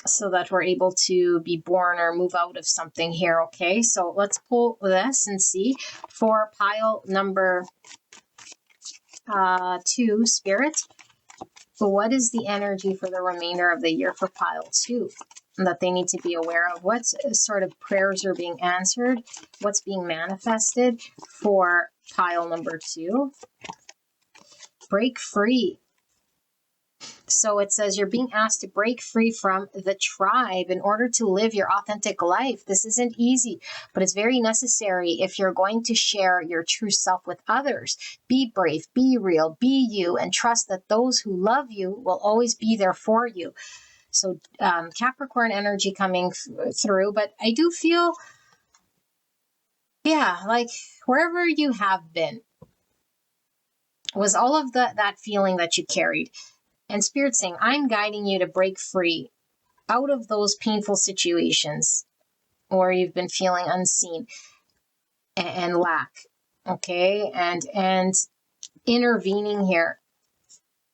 so that we're able to be born or move out of something here. Okay, so let's pull this and see for pile number 2, Spirit. So what is the energy for the remainder of the year for pile 2 that they need to be aware of? What sort of prayers are being answered? What's being manifested for pile number 2? Break free. So it says you're being asked to break free from the tribe in order to live your authentic life. This isn't easy, but it's very necessary if you're going to share your true self with others. Be brave, be real, be you, and trust that those who love you will always be there for you. So Capricorn energy coming through, but I do feel, like wherever you have been was all of that feeling that you carried. And Spirit saying, I'm guiding you to break free out of those painful situations where you've been feeling unseen and lack, okay? And intervening here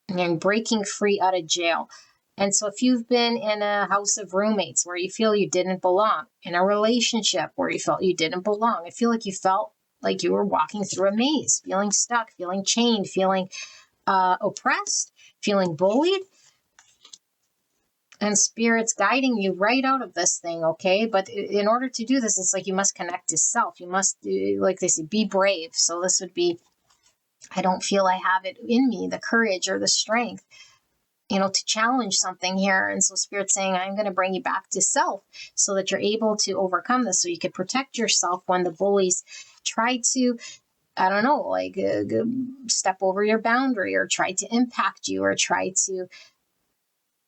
and breaking free out of jail. And so if you've been in a house of roommates where you feel you didn't belong, in a relationship where you felt you didn't belong, I feel like you felt like you were walking through a maze, feeling stuck, feeling chained, feeling oppressed, feeling bullied, and Spirit's guiding you right out of this thing, okay? But in order to do this, it's like you must connect to self. You must, like they say, be brave. So this would be, I don't feel I have it in me, the courage or the strength, to challenge something here. And so Spirit's saying, I'm going to bring you back to self so that you're able to overcome this, so you can protect yourself when the bullies try to, I don't know, like step over your boundary or try to impact you or try to,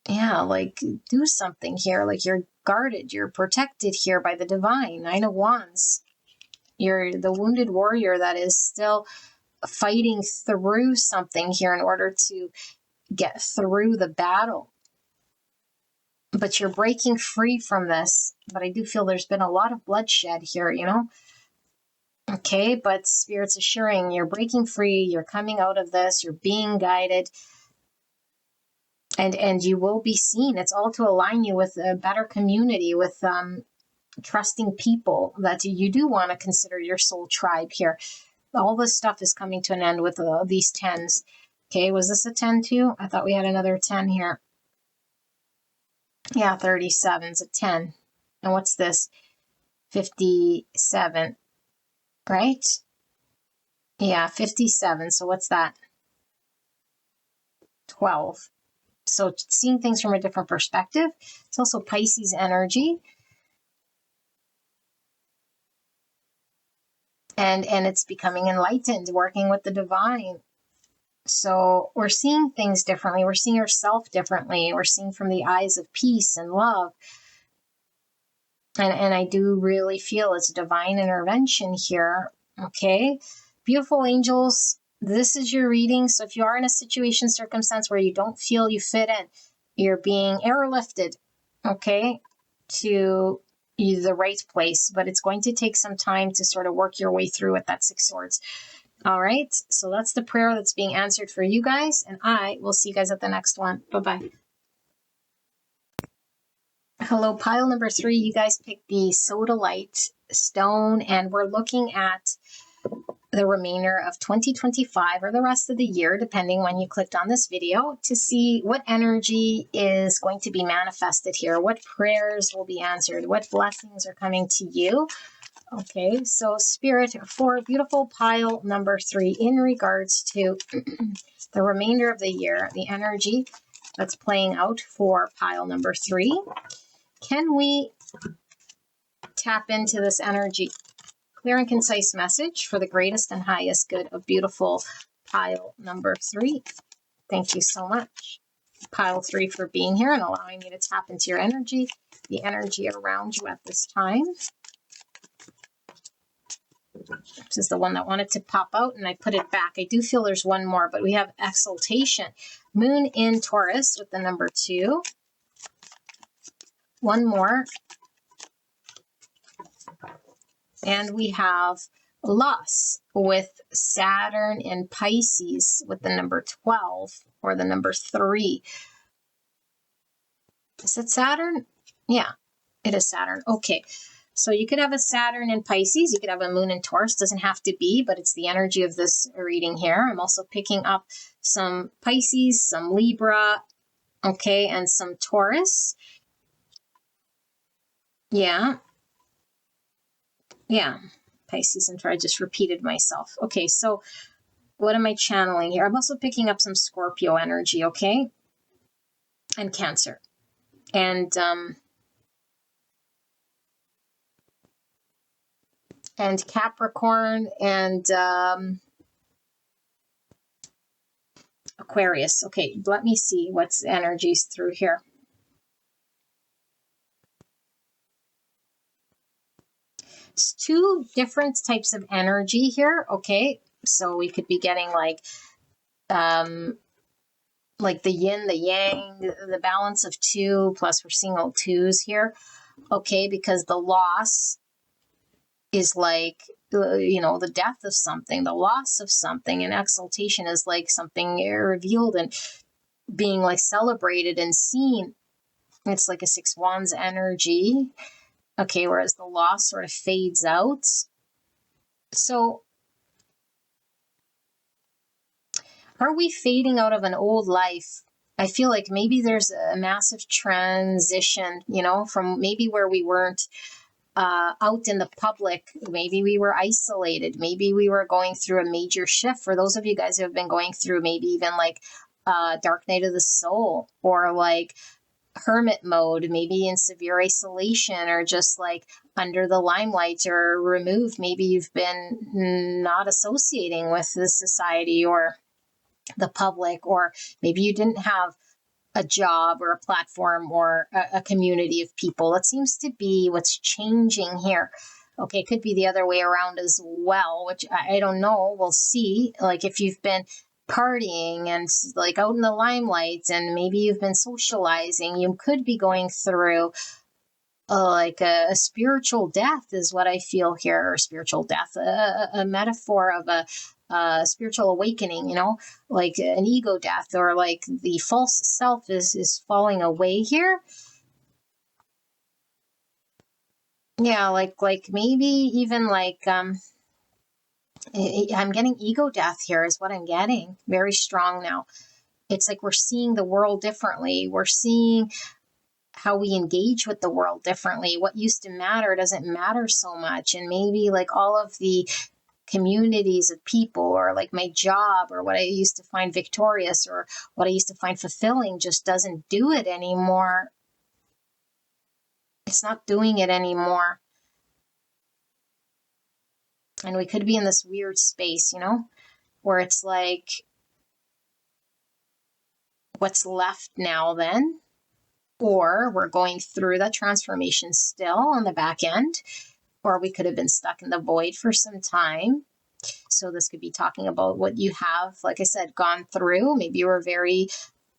like do something here. Like you're guarded, you're protected here by the divine. 9 of Wands. You're the wounded warrior that is still fighting through something here in order to get through the battle. but you're breaking free from this. But I do feel there's been a lot of bloodshed here, you know? Okay, but Spirit's assuring you're breaking free, you're coming out of this, you're being guided, and you will be seen. It's all to align you with a better community, with trusting people that you do want to consider your soul tribe here. All this stuff is coming to an end with these 10s. Okay, was this a 10 too? I thought we had another 10 here. Yeah, 37's a 10. And what's this? 57, right? Yeah, 57. So what's that? 12. So seeing things from a different perspective. It's also Pisces energy. And it's becoming enlightened, working with the divine. So we're seeing things differently. We're seeing ourselves differently. We're seeing from the eyes of peace and love. And I do really feel it's divine intervention here. Okay. Beautiful angels, this is your reading. So if you are in a situation, circumstance where you don't feel you fit in, you're being airlifted, okay, to the right place. But it's going to take some time to sort of work your way through with that 6 swords. All right. So that's the prayer that's being answered for you guys. And I will see you guys at the next one. Bye-bye. Hello, pile number 3. You guys picked the sodalite stone, and we're looking at the remainder of 2025 or the rest of the year, depending when you clicked on this video, to see what energy is going to be manifested here, what prayers will be answered, what blessings are coming to you. Okay, so Spirit, for beautiful pile number 3, in regards to the remainder of the year, the energy that's playing out for pile number 3, can we tap into this energy? Clear and concise message for the greatest and highest good of beautiful pile number 3. Thank you so much, pile 3, for being here and allowing me to tap into your energy, the energy around you at this time. This is the one that wanted to pop out, and I put it back. I do feel there's one more, but we have exaltation. Moon in Taurus with the number 2. One more. And we have loss with Saturn in Pisces with the number 12 or the number 3. Is it Saturn? Yeah, it is Saturn. Okay. So you could have a Saturn in Pisces. You could have a moon in Taurus. Doesn't have to be, but it's the energy of this reading here. I'm also picking up some Pisces, some Libra, okay, and some Taurus. Yeah. Pisces and Taurus. I just repeated myself. Okay, so what am I channeling here? I'm also picking up some Scorpio energy, okay? And Cancer. And Capricorn and Aquarius. Okay, let me see what's energies through here. It's 2 different types of energy here, okay? So we could be getting like the yin, the yang, the balance of 2, plus we're seeing all 2s here, okay? Because the loss is like, the death of something, the loss of something, and exaltation is like something revealed and being like celebrated and seen. It's like a 6 wands energy, okay, whereas the loss sort of fades out. So are we fading out of an old life? I feel like maybe there's a massive transition, from maybe where we weren't out in the public. Maybe we were isolated. Maybe we were going through a major shift. For those of you guys who have been going through maybe even like dark night of the soul, or like hermit mode, maybe in severe isolation, or just like under the limelight or removed. Maybe you've been not associating with the society or the public, or maybe you didn't have a job or a platform or a community of people. It seems to be what's changing here. Okay, it could be the other way around as well, which I don't know. We'll see. Like if you've been partying and like out in the limelight, and maybe you've been socializing. You could be going through like a spiritual death is what I feel here, or spiritual death, a metaphor of a spiritual awakening, you know, like an ego death, or like the false self is falling away here. Yeah, like maybe even like I'm getting ego death here is what I'm getting. Very strong now. It's like we're seeing the world differently. We're seeing how we engage with the world differently. What used to matter doesn't matter so much. And maybe like all of the communities of people, or like my job, or what I used to find victorious, or what I used to find fulfilling, just doesn't do it anymore. It's not doing it anymore. And we could be in this weird space, you know, where it's like, what's left now then? Or we're going through that transformation still on the back end, or we could have been stuck in the void for some time. So this could be talking about what you have, like I said, gone through. Maybe you were very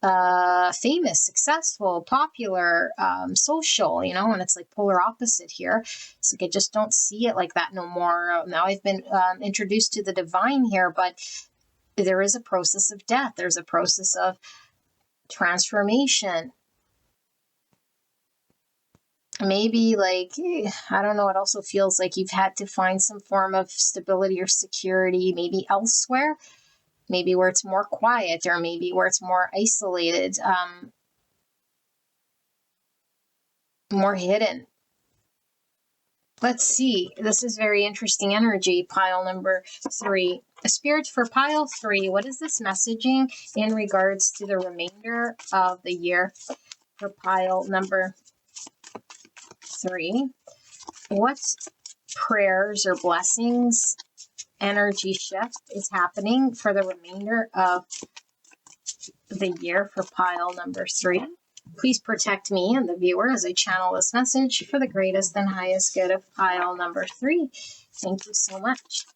famous, successful, popular, social, you know, and it's like polar opposite here. It's like I just don't see it like that no more. Now I've been introduced to the divine here, but there is a process of death. There's a process of transformation. Maybe like, I don't know, it also feels like you've had to find some form of stability or security, maybe elsewhere, maybe where it's more quiet, or maybe where it's more isolated, more hidden. Let's see. This is very interesting energy, pile number 3. Spirit for pile 3, what is this messaging in regards to the remainder of the year for pile number 3? What prayers or blessings, energy shift is happening for the remainder of the year for pile number 3? Please protect me and the viewer as I channel this message for the greatest and highest good of pile number 3. Thank you so much.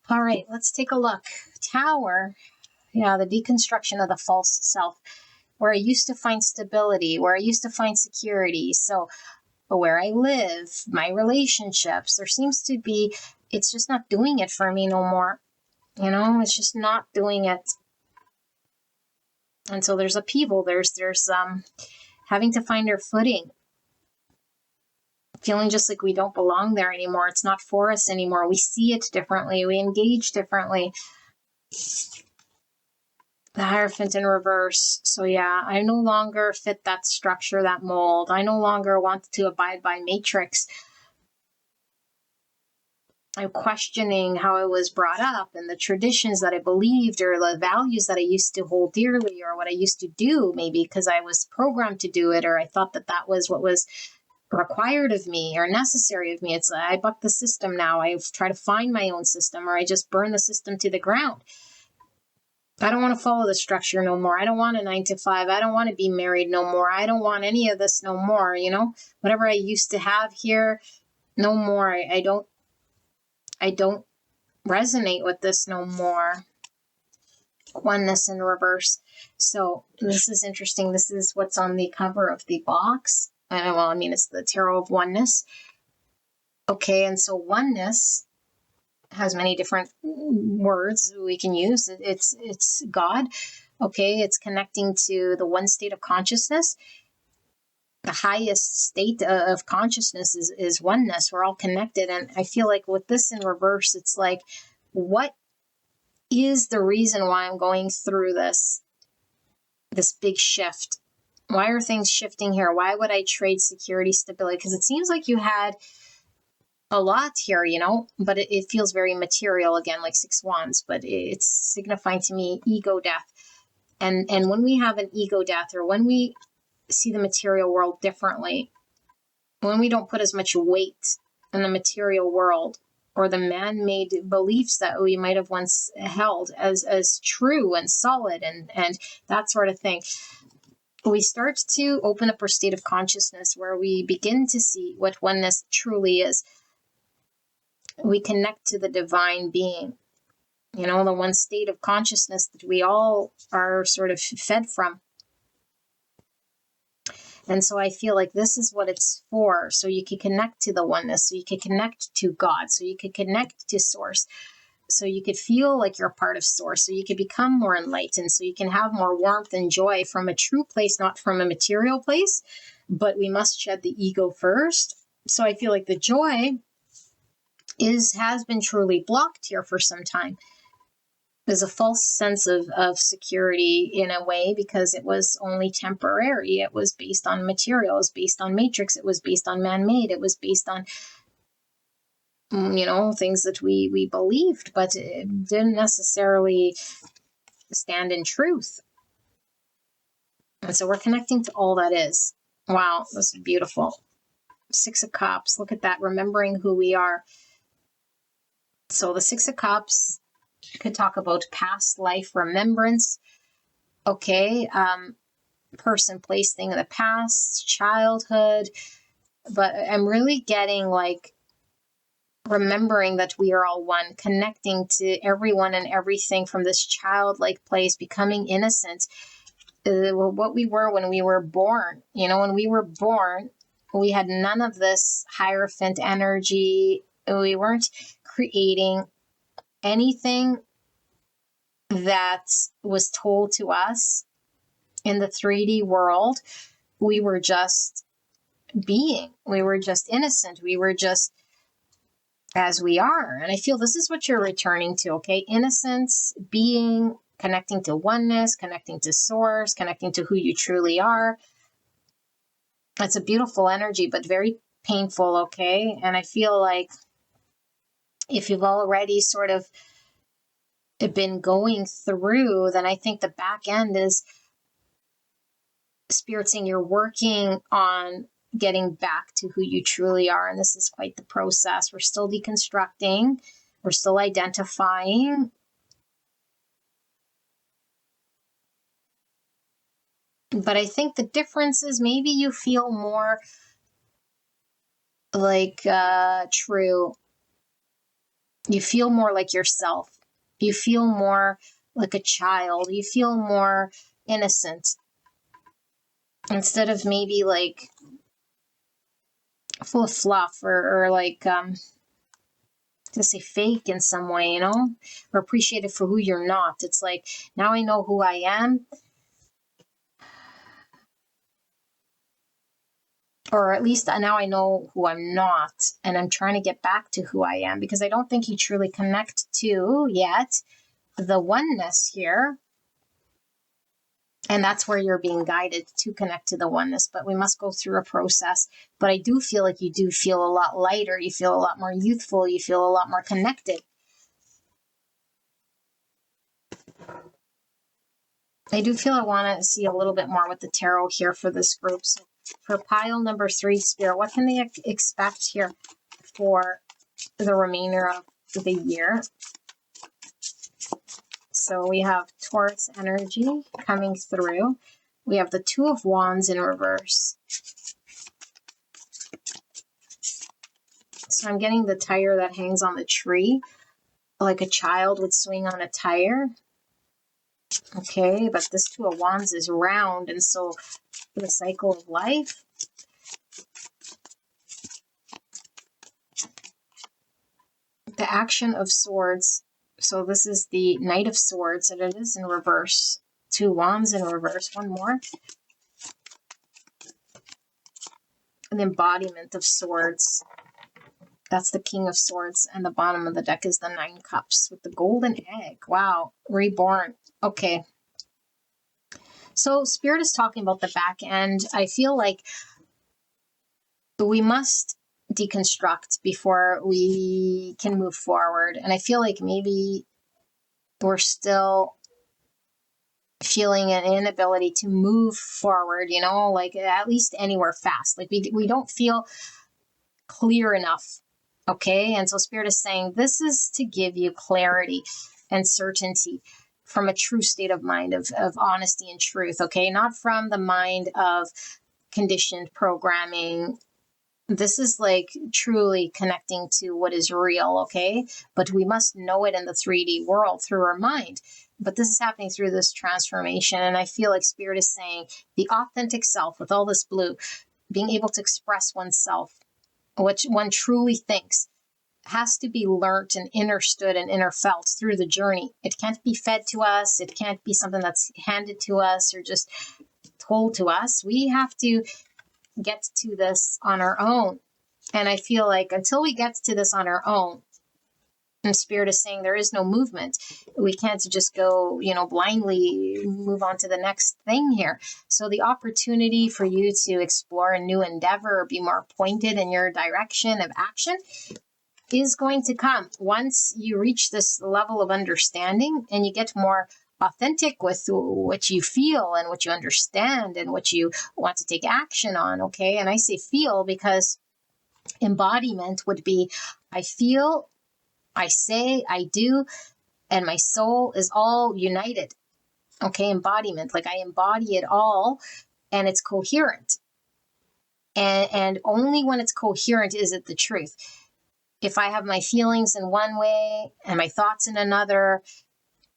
All right, let's take a look. Tower, yeah, the deconstruction of the false self, where I used to find stability, where I used to find security. So where I live, my relationships, there seems to be, it's just not doing it for me no more. You know, it's just not doing it. And so there's upheaval. There's having to find our footing. Feeling just like we don't belong there anymore. It's not for us anymore. We see it differently. We engage differently. The Hierophant in reverse. So yeah, I no longer fit that structure, that mold. I no longer want to abide by matrix. I'm questioning how I was brought up and the traditions that I believed, or the values that I used to hold dearly, or what I used to do, maybe because I was programmed to do it, or I thought that that was what was required of me or necessary of me. It's I buck the system now. I try to find my own system, or I just burn the system to the ground. I don't want to follow the structure no more. I don't want a 9 to 5. I don't want to be married no more. I don't want any of this no more. You know, whatever I used to have here, no more. I don't resonate with this no more. Oneness in reverse. So this is interesting. This is what's on the cover of the box. It's the Tarot of Oneness. Okay, and so oneness has many different words we can use. It's God. Okay, it's connecting to the one state of consciousness. The highest state of consciousness is oneness. We're all connected. And I feel like with this in reverse, it's like, what is the reason why I'm going through this big shift? Why are things shifting here? Why would I trade security, stability? Because it seems like you had a lot here, you know, but it feels very material again, like 6 wands, but it's signifying to me ego death. And when we have an ego death, or when we see the material world differently, when we don't put as much weight in the material world, or the man-made beliefs that we might have once held as true and solid and that sort of thing. We start to open up our state of consciousness where we begin to see what oneness truly is. We connect to the divine being, the one state of consciousness that we all are sort of fed from. And so I feel like this is what it's for. So you can connect to the oneness, so you can connect to God, so you can connect to source, so you could feel like you're a part of source, so you could become more enlightened, so you can have more warmth and joy from a true place, not from a material place. But we must shed the ego first. So I feel like the joy has been truly blocked here for some time. There's a false sense of security in a way, because it was only temporary. It was based on material, it was based on matrix, it was based on man-made, it was based on things that we believed, but it didn't necessarily stand in truth. And so we're connecting to all that is. Wow, this is beautiful. 6 of Cups, look at that, remembering who we are. So the 6 of Cups could talk about past life remembrance. Okay, person, place, thing in the past, childhood. But I'm really getting like remembering that we are all one, connecting to everyone and everything from this childlike place, becoming innocent. What we were when we were born. When we were born, we had none of this Hierophant energy. We weren't creating anything that was told to us in the 3D world. We were just being. We were just innocent. We were just as we are. And I feel this is what you're returning to, okay? Innocence, being, connecting to oneness, connecting to source, connecting to who you truly are. It's a beautiful energy, but very painful, okay? And I feel like if you've already sort of been going through, then I think the back end is Spirit saying you're working on getting back to who you truly are. And this is quite the process. We're still deconstructing. We're still identifying. But I think the difference is maybe you feel more like true. You feel more like yourself. You feel more like a child. You feel more innocent. Instead of maybe like full of fluff or like to say fake in some way, or appreciated for who you're not. It's like, now I know who I am, or at least now I know who I'm not, and I'm trying to get back to who I am, because I don't think you truly connect to yet the oneness here. And that's where you're being guided to connect to the oneness. But we must go through a process. But I do feel like you do feel a lot lighter. You feel a lot more youthful. You feel a lot more connected. I do feel I want to see a little bit more with the tarot here for this group. So for pile number 3, Spirit, what can they expect here for the remainder of the year? So we have Taurus energy coming through. We have the 2 of Wands in reverse. So I'm getting the tire that hangs on the tree, like a child would swing on a tire. Okay, but this 2 of Wands is round, and so the cycle of life. The action of swords. So this is the Knight of Swords, and it is in reverse. 2 Wands in reverse. One more. An embodiment of swords. That's the King of Swords, and the bottom of the deck is the 9 Cups with the golden egg. Wow, reborn. Okay. So Spirit is talking about the back end. I feel like we must deconstruct before we can move forward. And I feel like maybe we're still feeling an inability to move forward, like at least anywhere fast. Like we don't feel clear enough Okay. And so Spirit is saying this is to give you clarity and certainty from a true state of mind, of honesty and truth. Okay. Not from the mind of conditioned programming. This is like truly connecting to what is real. Okay. But we must know it in the 3D world through our mind. But this is happening through this transformation. And I feel like Spirit is saying the authentic self with all this blue, being able to express oneself, which one truly thinks, has to be learnt and understood and inner felt through the journey. It can't be fed to us. It can't be something that's handed to us or just told to us. We have to get to this on our own. And I feel like until we get to this on our own, and Spirit is saying there is no movement. We can't just go, blindly move on to the next thing here. So the opportunity for you to explore a new endeavor or be more pointed in your direction of action is going to come once you reach this level of understanding and you get more authentic with what you feel and what you understand and what you want to take action on. Okay. And I say feel because embodiment would be I feel, I say, I do, and my soul is all united. Okay. Embodiment, like I embody it all and it's coherent. And only when it's coherent is it the truth. If I have my feelings in one way and my thoughts in another,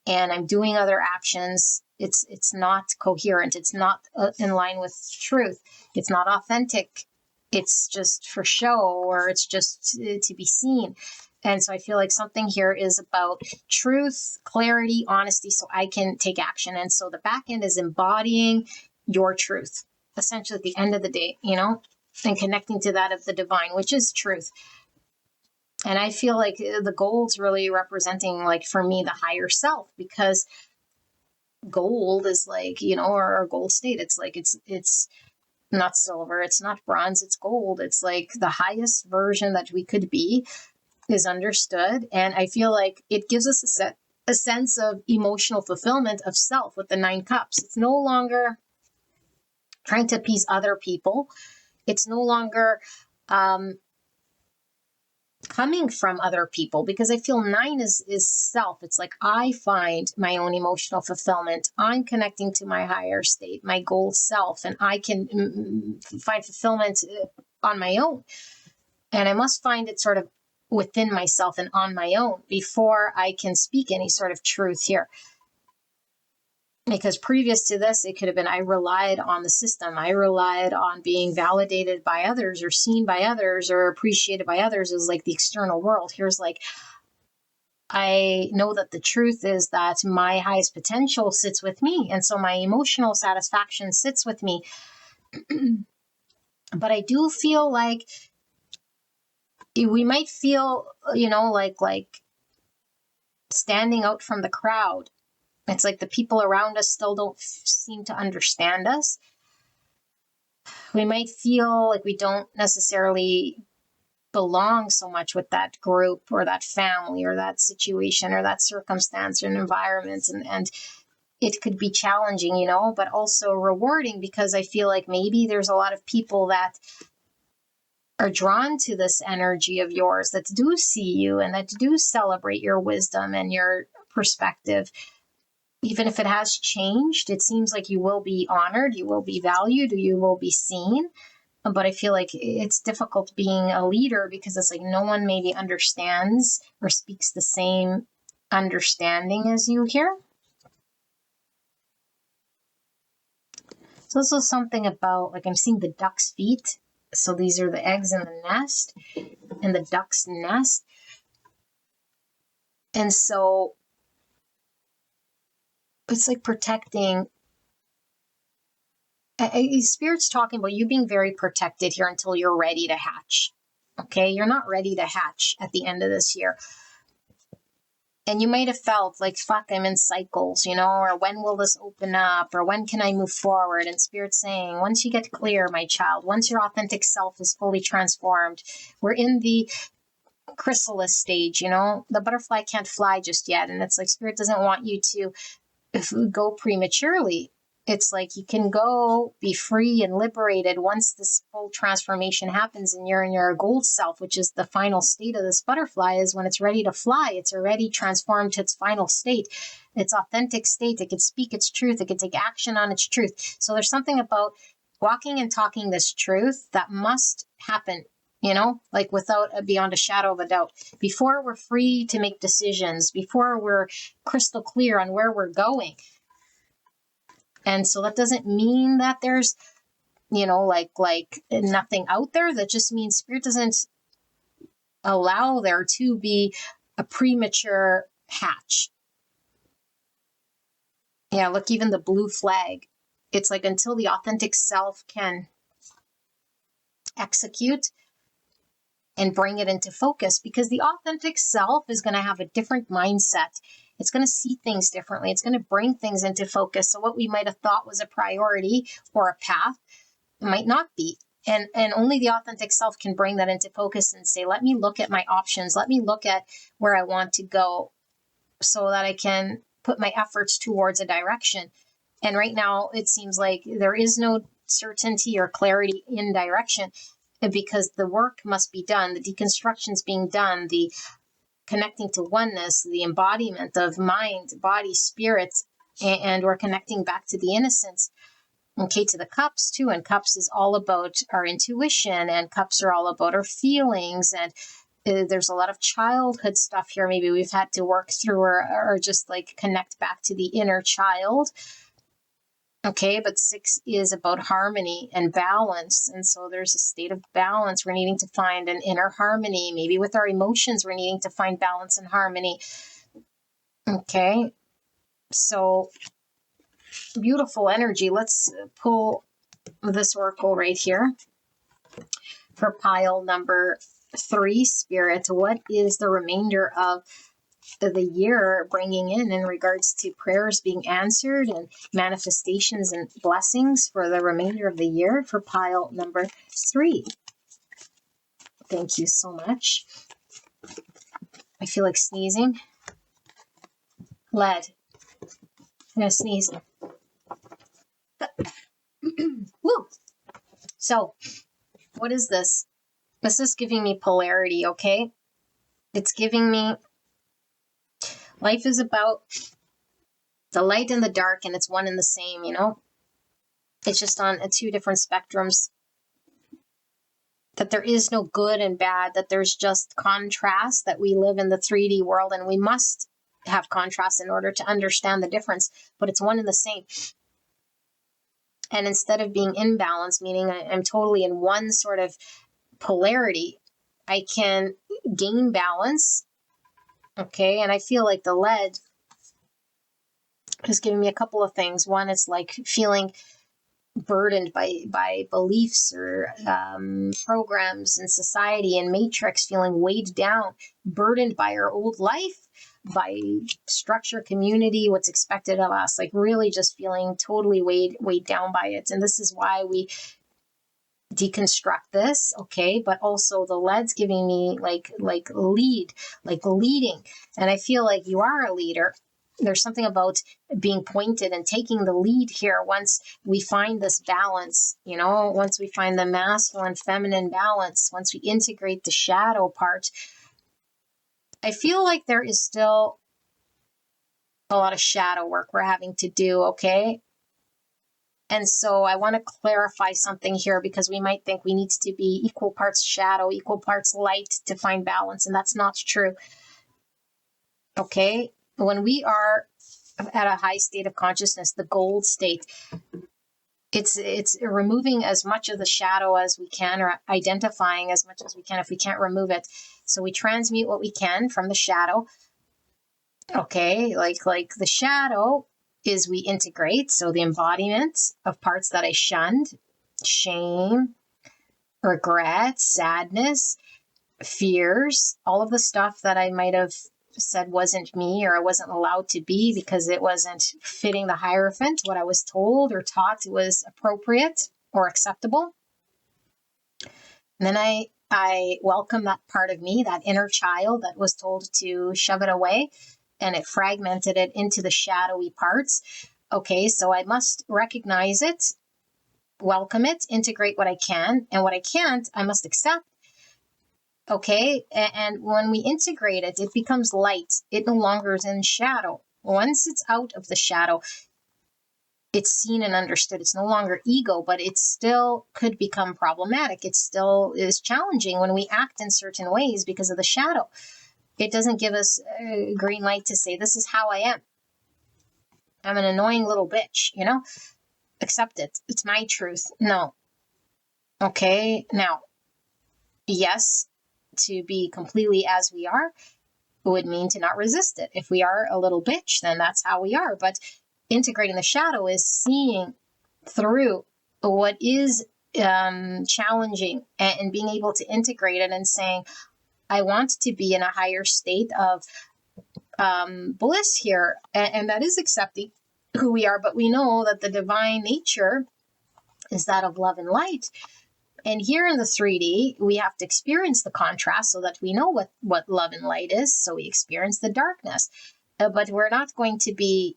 and I'm doing other actions, it's not coherent. It's not in line with truth. It's not authentic. It's just for show, or it's just to be seen. And so I feel like something here is about truth, clarity, honesty, so I can take action. And so the back end is embodying your truth, essentially at the end of the day, and connecting to that of the divine, which is truth. And I feel like the gold's really representing, like, for me, the higher self, because gold is like, or gold state. It's like, it's not silver. It's not bronze. It's gold. It's like the highest version that we could be is understood. And I feel like it gives us a sense of emotional fulfillment of self with the 9 cups. It's no longer trying to appease other people. It's no longer, coming from other people, because I feel 9 is self. It's like I find my own emotional fulfillment. I'm connecting to my higher state, my gold self, and I can find fulfillment on my own. And I must find it sort of within myself and on my own before I can speak any sort of truth here. Because previous to this, it could have been I relied on the system. I relied on being validated by others or seen by others or appreciated by others as like the external world. Here's like, I know that the truth is that my highest potential sits with me. And so my emotional satisfaction sits with me. But I do feel like we might feel, like standing out from the crowd. It's like the people around us still don't seem to understand us. We might feel like we don't necessarily belong so much with that group or that family or that situation or that circumstance or environment. And it could be challenging, but also rewarding, because I feel like maybe there's a lot of people that are drawn to this energy of yours, that do see you and that do celebrate your wisdom and your perspective. Even if it has changed, it seems like you will be honored, you will be valued, you will be seen. But I feel like it's difficult being a leader because it's like no one maybe understands or speaks the same understanding as you here. So this is something about, like, I'm seeing the duck's feet. So these are the eggs in the nest, and the duck's nest. And so it's like protecting. Spirit's talking about you being very protected here until you're ready to hatch. Okay, you're not ready to hatch at the end of this year. And you might have felt like, fuck, I'm in cycles, or when will this open up, or when can I move forward? And Spirit's saying, once you get clear, my child, once your authentic self is fully transformed, we're in the chrysalis stage, the butterfly can't fly just yet. And it's like Spirit doesn't want you to go prematurely. It's like you can go be free and liberated once this full transformation happens and you're in your gold self, which is the final state of this butterfly. Is when it's ready to fly. It's already transformed to its final state, its authentic state. It can speak its truth. It can take action on its truth. So there's something about walking and talking this truth that must happen, like without beyond a shadow of a doubt. Before we're free to make decisions, before we're crystal clear on where we're going. And so that doesn't mean that there's, like nothing out there. That just means Spirit doesn't allow there to be a premature hatch. Yeah, look, even the blue flag. It's like until the authentic self can execute and bring it into focus, because the authentic self is going to have a different mindset. It's going to see things differently. It's going to bring things into focus. So what we might have thought was a priority or a path might not be. And only the authentic self can bring that into focus and say, let me look at my options. Let me look at where I want to go so that I can put my efforts towards a direction. And right now, it seems like there is no certainty or clarity in direction, because the work must be done. The deconstruction's being done. The connecting to oneness, the embodiment of mind, body, spirit, and we're connecting back to the innocence. Okay, to the cups too. And cups is all about our intuition, and cups are all about our feelings. And there's a lot of childhood stuff here. Maybe we've had to work through or just like connect back to the inner child. Okay, but 6 is about harmony and balance. And so there's a state of balance. We're needing to find an inner harmony. Maybe with our emotions, we're needing to find balance and harmony. Okay, so beautiful energy. Let's pull this oracle right here for pile number 3, Spirit. What is the remainder of the year bringing in regards to prayers being answered and manifestations and blessings for the remainder of the year for pile number 3? Thank you so much. I feel like sneezing. Lead. I'm going to sneeze. Woo! So, what is this? This is giving me polarity, okay? It's giving me life is about the light and the dark, and it's one and the same, It's just on 2 different spectrums. That there is no good and bad, that there's just contrast, that we live in the 3D world, and we must have contrast in order to understand the difference, but it's one and the same. And instead of being in balance, meaning I'm totally in one sort of polarity, I can gain balance. Okay, and I feel like the lead is giving me a couple of things. One, it's like feeling burdened by beliefs or programs in society and matrix, feeling weighed down, burdened by our old life, by structure, community, what's expected of us, like really just feeling totally weighed down by it. And this is why we deconstruct this, okay? But also the lead's giving me like lead, like leading. And I feel like you are a leader. There's something about being pointed and taking the lead here once we find this balance, once we find the masculine, feminine balance, once we integrate the shadow part. I feel like there is still a lot of shadow work we're having to do, okay? And so I want to clarify something here, because we might think we need to be equal parts shadow, equal parts light to find balance, and that's not true. Okay? When we are at a high state of consciousness, the gold state, it's removing as much of the shadow as we can, or identifying as much as we can if we can't remove it. So we transmute what we can from the shadow. Okay, like the shadow is we integrate, so the embodiment of parts that I shunned, shame, regret, sadness, fears, all of the stuff that I might have said wasn't me, or I wasn't allowed to be because it wasn't fitting the hierophant, what I was told or taught was appropriate or acceptable. And then I welcome that part of me, that inner child that was told to shove it away, and it fragmented it into the shadowy parts. Okay, so I must recognize it, welcome it, integrate what I can, and what I can't, I must accept. Okay, and when we integrate it, it becomes light. It no longer is in shadow. Once it's out of the shadow, it's seen and understood. It's no longer ego, but it still could become problematic. It still is challenging when we act in certain ways because of the shadow. It doesn't give us a green light to say, this is how I am. I'm an annoying little bitch, accept it. It's my truth. No. Okay. Now, yes, to be completely as we are would mean to not resist it. If we are a little bitch, then that's how we are. But integrating the shadow is seeing through what is challenging and being able to integrate it and saying, I want to be in a higher state of bliss here. And that is accepting who we are. But we know that the divine nature is that of love and light. And here in the 3D, we have to experience the contrast so that we know what love and light is. So we experience the darkness. But we're not going to be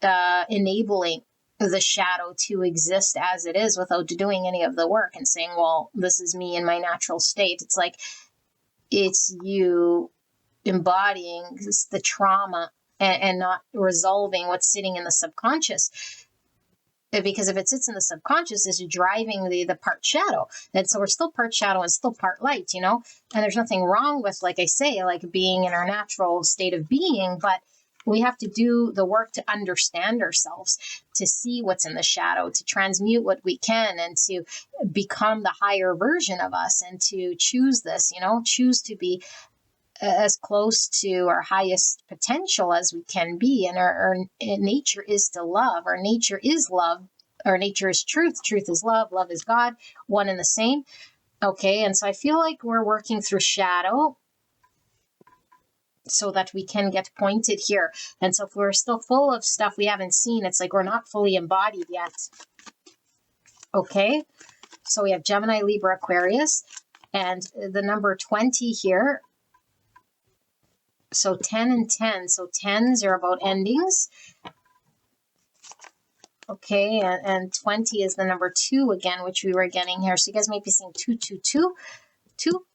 enabling the shadow to exist as it is without doing any of the work and saying, well, this is me in my natural state. It's like it's you embodying the trauma and not resolving what's sitting in the subconscious. Because if it sits in the subconscious, it's driving the part shadow. And so we're still part shadow and still part light, and there's nothing wrong with, like I say, like being in our natural state of being, but we have to do the work to understand ourselves, to see what's in the shadow, to transmute what we can, and to become the higher version of us, and to choose this, choose to be as close to our highest potential as we can be. And our nature is to love. Our nature is love. Our nature is truth. Truth is love. Love is God. One and the same. Okay. And so I feel like we're working through shadow so that we can get pointed here. And so if we're still full of stuff we haven't seen, it's like we're not fully embodied yet. Okay. So we have Gemini, Libra, Aquarius, and the number 20 here. So 10 and 10. So 10s are about endings. Okay, and 20 is the number 2 again, which we were getting here. So you guys might be seeing 2, 2, 2, 2.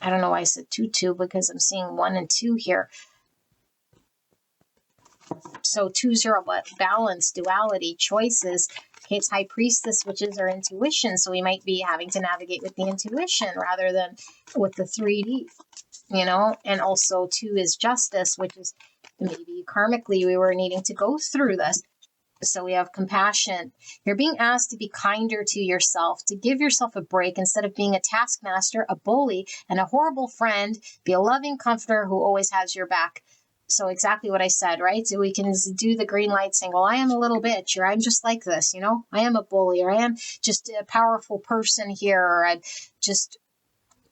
I don't know why I said 2, 2, because I'm seeing 1 and 2 here. So 2s are about balance, duality, choices. Okay, it's High Priestess, which is our intuition. So we might be having to navigate with the intuition rather than with the 3D, and also 2 is Justice, which is maybe karmically we were needing to go through this. So we have compassion. You're being asked to be kinder to yourself, to give yourself a break instead of being a taskmaster, a bully, and a horrible friend. Be a loving comforter who always has your back. So exactly what I said, right? So we can do the green light saying, well, I am a little bitch, or I'm just like this, I am a bully, or I am just a powerful person here, or I'm just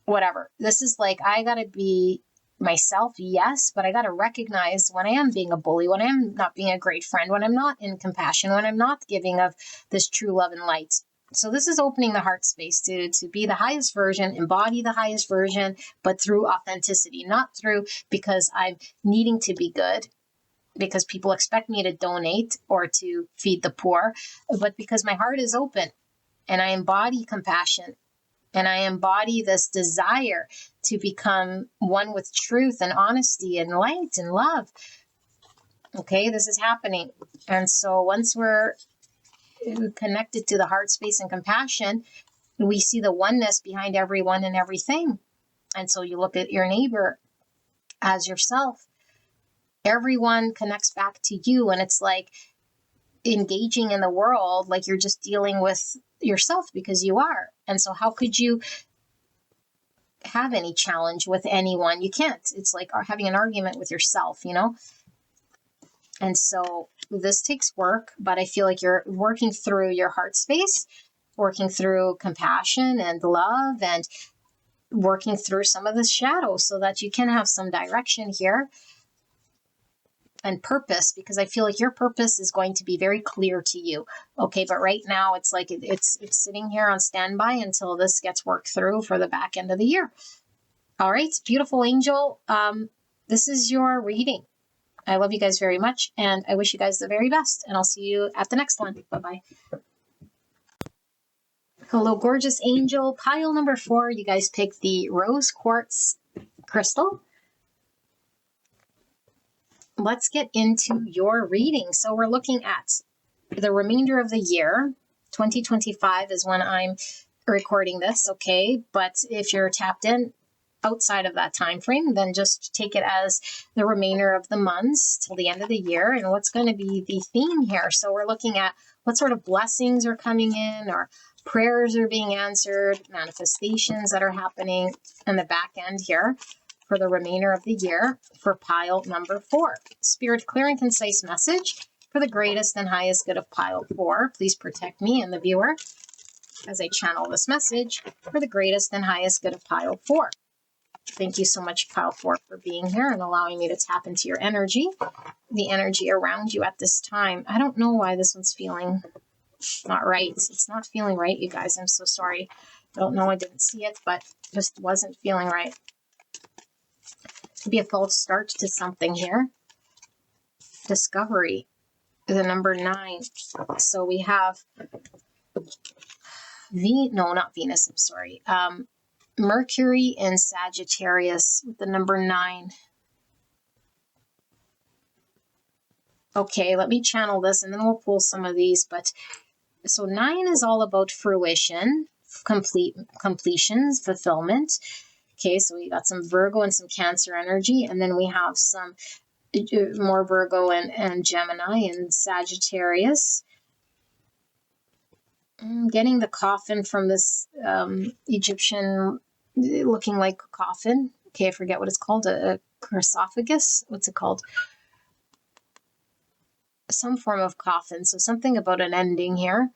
whatever. This is like, I got to be myself, yes, but I got to recognize when I am being a bully, when I am not being a great friend, when I'm not in compassion, when I'm not giving of this true love and light. So this is opening the heart space to be the highest version, embody the highest version, but through authenticity, not through because I'm needing to be good, because people expect me to donate or to feed the poor, but because my heart is open and I embody compassion and I embody this desire to become one with truth and honesty and light and love. Okay, this is happening. And so once we're connected to the heart space and compassion, we see the oneness behind everyone and everything. And so you look at your neighbor as yourself. Everyone connects back to you, and it's like engaging in the world like you're just dealing with yourself because you are. And so how could you have any challenge with anyone? You can't. It's like having an argument with yourself, And so this takes work, but I feel like you're working through your heart space, working through compassion and love, and working through some of the shadows so that you can have some direction here and purpose, because I feel like your purpose is going to be very clear to you. Okay, but right now it's like it's sitting here on standby until this gets worked through for the back end of the year. All right, beautiful angel. this is your reading. I love you guys very much, and I wish you guys the very best, and I'll see you at the next one. Bye-bye. Hello, gorgeous angel. Pile number 4, you guys picked the rose quartz crystal. Let's get into your reading. So we're looking at the remainder of the year. 2025 is when I'm recording this, okay? But if you're tapped in outside of that time frame, then just take it as the remainder of the months till the end of the year. And what's going to be the theme here? So we're looking at what sort of blessings are coming in, or prayers are being answered, manifestations that are happening in the back end here for the remainder of the year for pile number 4. Spirit, clear and concise message for the greatest and highest good of pile 4. Please protect me and the viewer as I channel this message for the greatest and highest good of pile 4. Thank you so much, pile 4, for being here and allowing me to tap into your energy, the energy around you at this time. I don't know why this one's feeling not right. It's not feeling right, you guys. I'm so sorry. I don't know. I didn't see it, but just wasn't feeling right. Could be a false start to something here. Discovery, the number 9. So we have not Venus, I'm sorry. Mercury in Sagittarius with the number 9. Okay, let me channel this and then we'll pull some of these. But so 9 is all about fruition, completions, fulfillment. Okay, so we got some Virgo and some Cancer energy, and then we have some more Virgo and Gemini and Sagittarius. Getting the coffin from this Egyptian looking like a coffin. Okay, I forget what it's called, a sarcophagus. What's it called? Some form of coffin. So something about an ending here.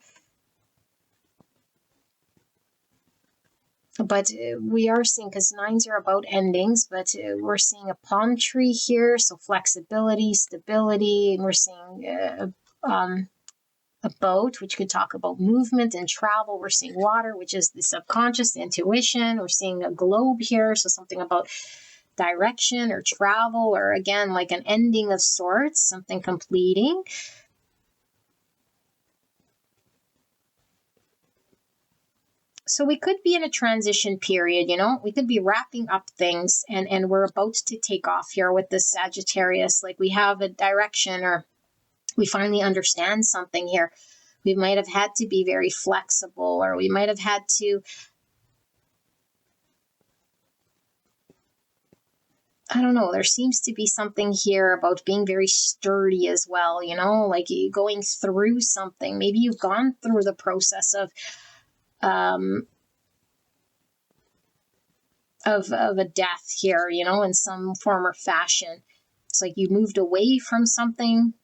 But we are seeing, because 9s are about endings, but we're seeing a palm tree here. So flexibility, stability, and we're seeing a boat, which could talk about movement and travel. We're seeing water, which is the subconscious, the intuition. We're seeing a globe here. So something about direction or travel, or again, like an ending of sorts, something completing. So we could be in a transition period, you know, we could be wrapping up things and we're about to take off here with this Sagittarius. Like we have a direction, or we finally understand something here. We might have had to be very flexible, or we might have had to, I don't know, there seems to be something here about being very sturdy as well, you know, like going through something. Maybe you've gone through the process of a death here, you know, in some form or fashion. It's like you moved away from something.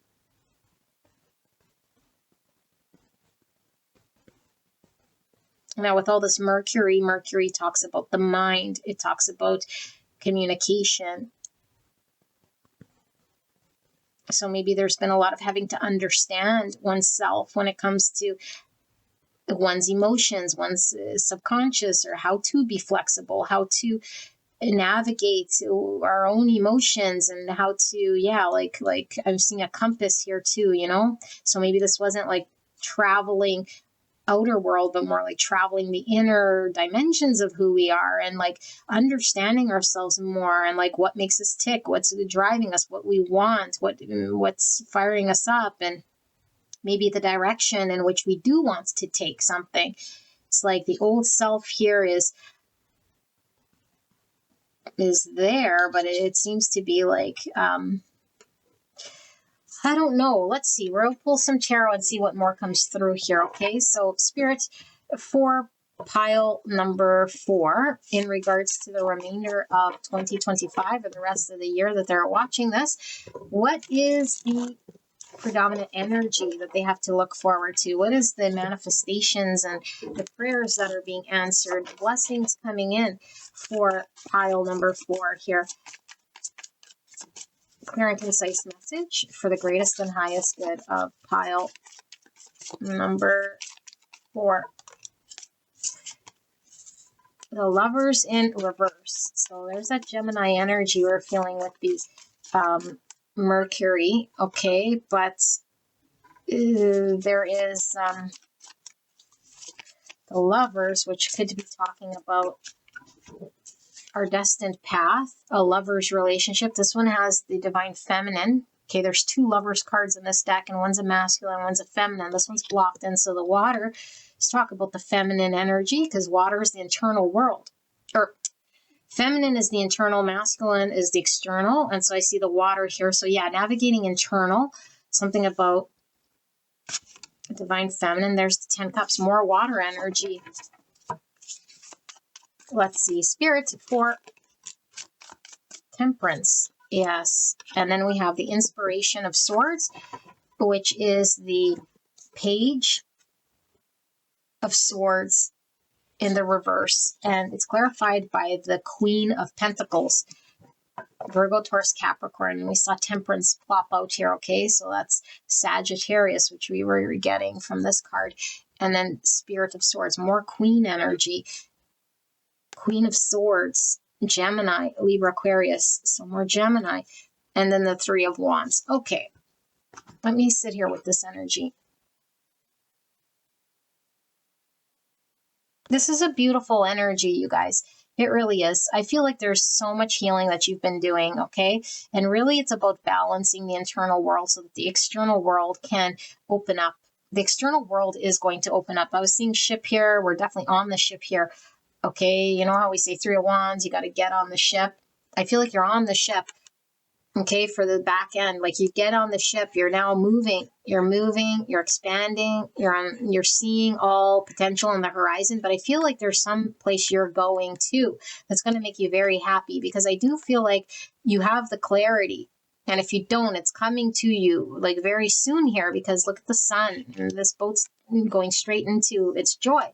Now with all this Mercury talks about the mind. It talks about communication. So maybe there's been a lot of having to understand oneself when it comes to one's emotions, one's subconscious, or how to be flexible, how to navigate our own emotions, and how to, like I'm seeing a compass here too, you know? So maybe this wasn't like traveling outer world, but more like traveling the inner dimensions of who we are, and like understanding ourselves more, and like what makes us tick, what's driving us, what we want, what's firing us up, and maybe the direction in which we do want to take something. It's like the old self here is there, but it seems to be like, I don't know. Let's see. We'll pull some tarot and see what more comes through here. Okay, so Spirit, for pile number 4, in regards to the remainder of 2025 or the rest of the year that they're watching this, what is the predominant energy that they have to look forward to? What is the manifestations and the prayers that are being answered, the blessings coming in for pile number 4 here? Clear and concise message for the greatest and highest good of pile number 4. the Lovers in reverse. So there's that Gemini energy we're feeling with the Mercury. Okay, but there is the Lovers, which could be talking about our destined path, a lover's relationship. This one has the divine feminine. Okay, there's 2 lovers cards in this deck, and one's a masculine, one's a feminine. This one's blocked in. So the water, let's talk about the feminine energy, because water is the internal world. Or feminine is the internal, masculine is the external. And so I see the water here. So yeah, navigating internal, something about divine feminine. There's the 10 cups, more water energy. Let's see, Spirit for Temperance. Yes. And then we have the Inspiration of Swords, which is the Page of Swords in the reverse. And it's clarified by the Queen of Pentacles, Virgo, Taurus, Capricorn. And we saw Temperance plop out here. Okay, so that's Sagittarius, which we were getting from this card. And then Spirit of Swords, more Queen energy. Queen of Swords, Gemini, Libra, Aquarius, so more Gemini, and then the 3 of Wands. Okay, let me sit here with this energy. This is a beautiful energy, you guys. It really is. I feel like there's so much healing that you've been doing, okay? And really it's about balancing the internal world so that the external world can open up. The external world is going to open up. I was seeing ship here. We're definitely on the ship here. Okay, you know how we say 3 of Wands, you got to get on the ship. I feel like you're on the ship, okay, for the back end. Like you get on the ship, you're now moving, you're expanding, you're seeing all potential on the horizon. But I feel like there's some place you're going to that's going to make you very happy, because I do feel like you have the clarity. And if you don't, it's coming to you like very soon here, because look at the sun, and this boat's going straight into its joy.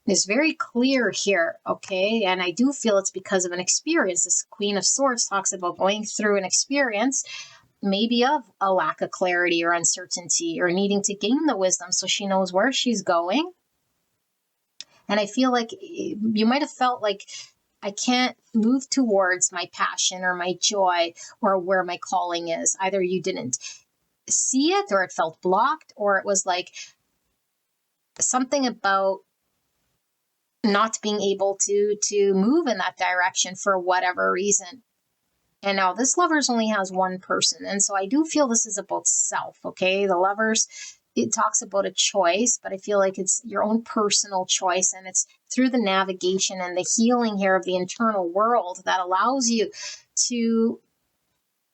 Is very clear here, okay? And I do feel it's because of an experience. This Queen of Swords talks about going through an experience, maybe of a lack of clarity or uncertainty, or needing to gain the wisdom so she knows where she's going. And I feel like you might have felt like, I can't move towards my passion or my joy or where my calling is. Either you didn't see it, or it felt blocked, or it was like something about not being able to move in that direction for whatever reason. And now this Lovers only has one person. And so I do feel this is about self, okay? The Lovers, it talks about a choice, but I feel like it's your own personal choice. And it's through the navigation and the healing here of the internal world that allows you to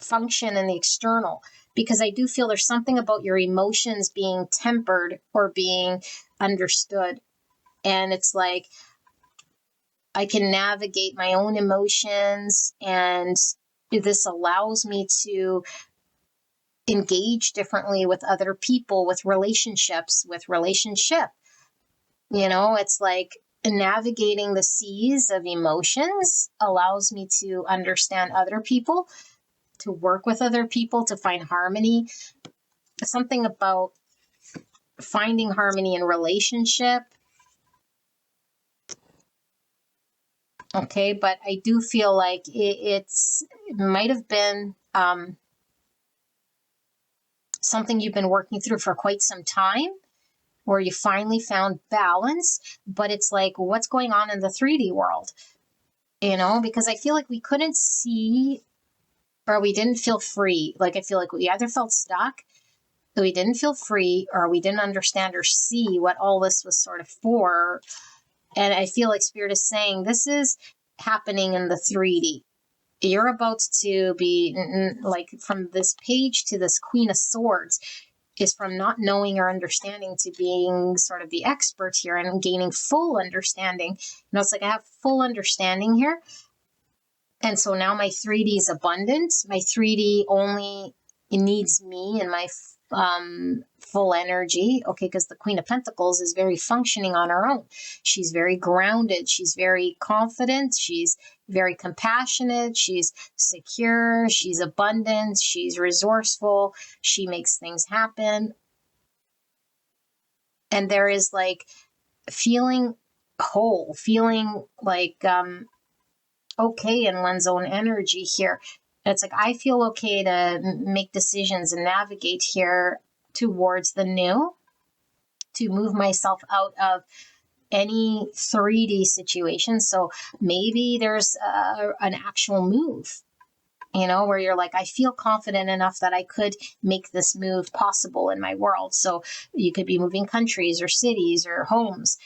function in the external. Because I do feel there's something about your emotions being tempered or being understood. And it's like, I can navigate my own emotions, and this allows me to engage differently with other people, with relationships, with relationship. You know, it's like navigating the seas of emotions allows me to understand other people, to work with other people, to find harmony. Something about finding harmony in relationship. Okay, but I do feel like it might have been something you've been working through for quite some time, where you finally found balance. But it's like, what's going on in the 3D world? You know, because I feel like we couldn't see, or we didn't feel free. Like I feel like we either felt stuck, or we didn't feel free, or we didn't understand or see what all this was sort of for. And I feel like Spirit is saying this is happening in the 3D. You're about to be like, from this page to this Queen of Swords is from not knowing or understanding to being sort of the expert here and gaining full understanding. You know, it's like I have full understanding here. And so now my 3D is abundant. My 3D only needs me and my full energy, okay, because the Queen of Pentacles is very functioning on her own. She's very grounded. She's very confident. She's very compassionate. She's secure. She's abundant. She's resourceful. She makes things happen. And there is like feeling whole, feeling like okay in one's own energy here. It's like I feel okay to make decisions and navigate here towards the new, to move myself out of any 3D situation. So maybe there's an actual move, where you're like, I feel confident enough that I could make this move possible in my world. So you could be moving countries or cities or homes,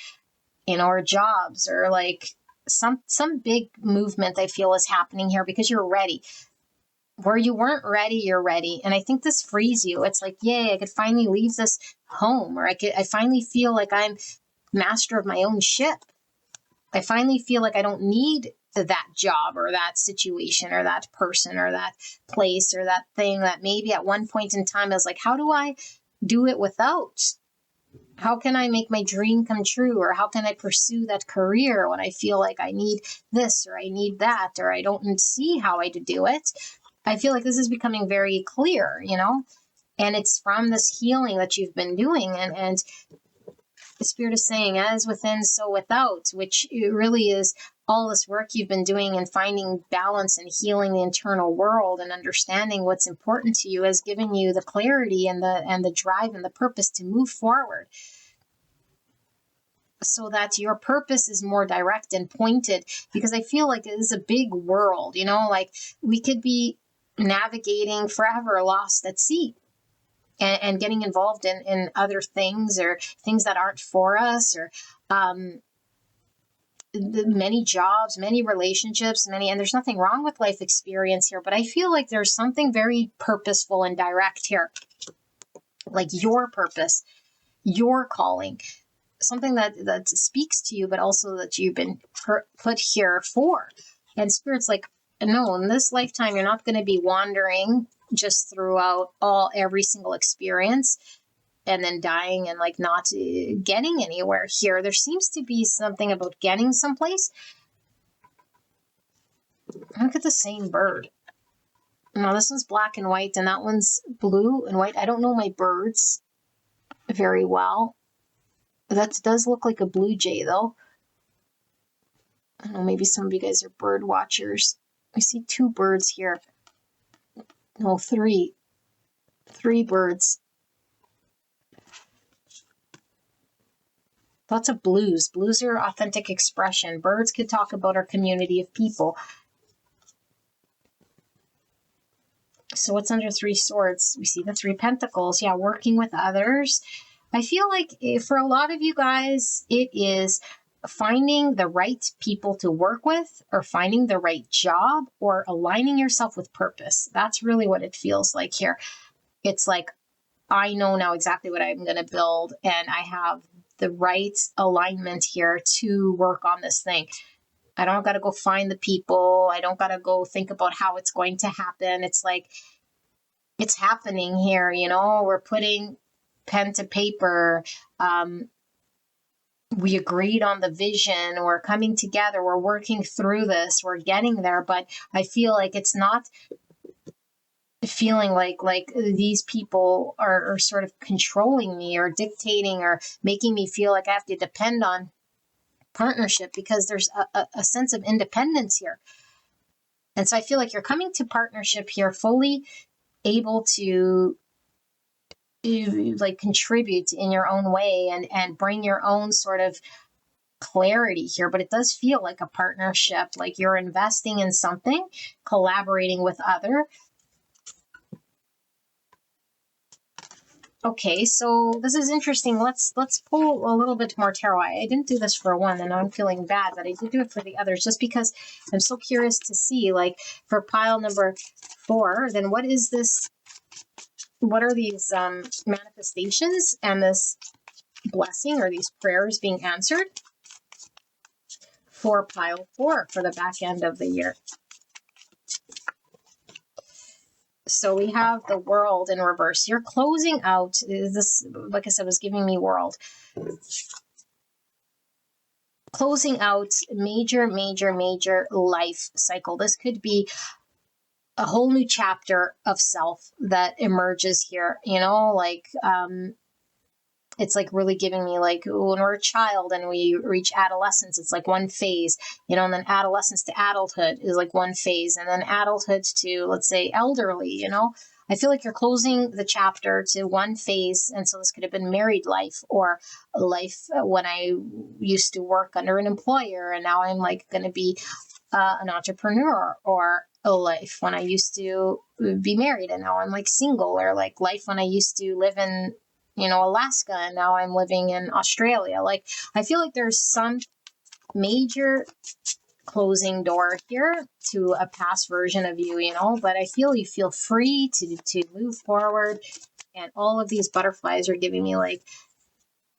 or jobs, or like some big movement I feel is happening here because you're ready. Where you weren't ready, you're ready. And I think this frees you. It's like, yay, I could finally leave this home, or I finally feel like I'm master of my own ship. I finally feel like I don't need that job or that situation or that person or that place or that thing that maybe at one point in time I was like, how do I do it without? How can I make my dream come true? Or how can I pursue that career when I feel like I need this or I need that, or I don't see how I do it? I feel like this is becoming very clear, and it's from this healing that you've been doing. And the Spirit is saying, as within, so without, which really is all this work you've been doing and finding balance and healing the internal world and understanding what's important to you has given you the clarity and the drive and the purpose to move forward, so that your purpose is more direct and pointed. Because I feel like it is a big world, like we could be navigating forever lost at sea. And getting involved in other things, or things that aren't for us, or many jobs, many relationships, and there's nothing wrong with life experience here, but I feel like there's something very purposeful and direct here, like your purpose, your calling, something that speaks to you, but also that you've been put here for. And Spirit's like, no, in this lifetime, you're not going to be wandering just throughout every single experience and then dying and like not getting anywhere here. There seems to be something about getting someplace. Look at the same bird. Now this one's black and white and that one's blue and white. I don't know my birds very well. That does look like a blue jay though. I don't know, maybe some of you guys are bird watchers. I see two birds here. No, three birds. Lots of blues. Blues are authentic expression. Birds could talk about our community of people. So what's under three swords? We see the three pentacles. Yeah, working with others. I feel like for a lot of you guys, it is finding the right people to work with, or finding the right job, or aligning yourself with purpose. That's really what it feels like here. It's like, I know now exactly what I'm going to build, and I have the right alignment here to work on this thing. I don't got to go find the people. I don't got to go think about how it's going to happen. It's like, it's happening here, we're putting pen to paper. We agreed on the vision. We're coming together. We're working through this. We're getting there. But I feel like it's not feeling like these people are sort of controlling me or dictating or making me feel like I have to depend on partnership, because there's a sense of independence here. And so I feel like you're coming to partnership here fully able to like contribute in your own way and bring your own sort of clarity here. But it does feel like a partnership, like you're investing in something, collaborating with other. Okay, so this is interesting. Let's pull a little bit more tarot. I didn't do this for one, and now I'm feeling bad, but I did do it for the others just because I'm so curious to see, like for pile number 4, then what is this? What are these manifestations and this blessing or these prayers being answered for pile 4 for the back end of the year? So we have the World in reverse. You're closing out this, like I said, was giving me World. Closing out major life cycle. This could be a whole new chapter of self that emerges here, like It's like really giving me like when we're a child and we reach adolescence, it's like one phase, and then adolescence to adulthood is like one phase, and then adulthood to, let's say, elderly. I feel like you're closing the chapter to one phase. And so this could have been married life, or life when I used to work under an employer, and now I'm like going to be an entrepreneur, or a life when I used to be married and now I'm like single, or like life when I used to live in Alaska and now I'm living in Australia. Like, I feel like there's some major closing door here to a past version of you, but I feel you feel free to move forward. And all of these butterflies are giving me like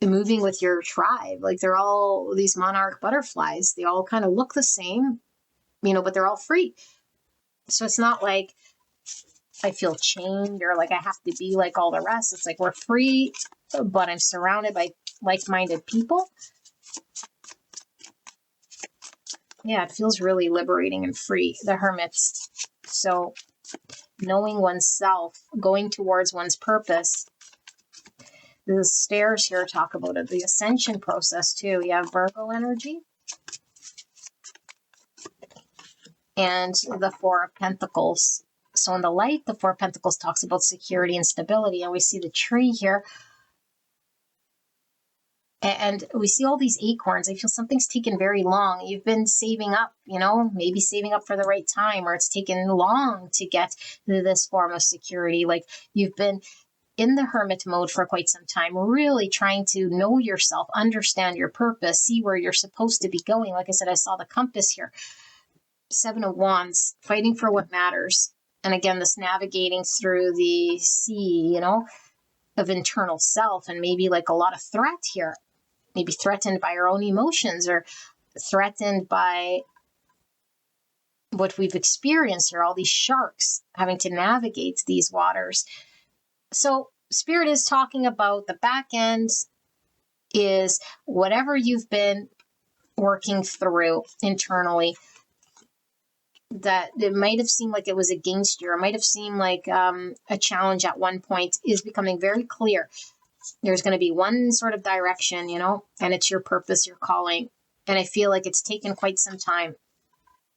moving with your tribe. Like, they're all these monarch butterflies. They all kind of look the same, but they're all free. So it's not like I feel chained or like I have to be like all the rest. It's like we're free, but I'm surrounded by like-minded people. Yeah, it feels really liberating and free, the Hermits. So knowing oneself, going towards one's purpose. The stairs here talk about it, the ascension process too. You have Virgo energy. And the Four of Pentacles. So in the light, the Four of Pentacles talks about security and stability. And we see the tree here. And we see all these acorns. I feel something's taken very long. You've been saving up, maybe saving up for the right time, or it's taken long to get to this form of security. Like, you've been in the hermit mode for quite some time, really trying to know yourself, understand your purpose, see where you're supposed to be going. Like I said, I saw the compass here. Seven of Wands, fighting for what matters. And again, this navigating through the sea, of internal self, and maybe like a lot of threat here. Maybe threatened by our own emotions, or threatened by what we've experienced, or all these sharks having to navigate these waters. So Spirit is talking about the back end is whatever you've been working through internally, that it might have seemed like it was against you, or it might have seemed like a challenge at one point, is becoming very clear. There's going to be one sort of direction, and it's your purpose, your calling. And I feel like it's taken quite some time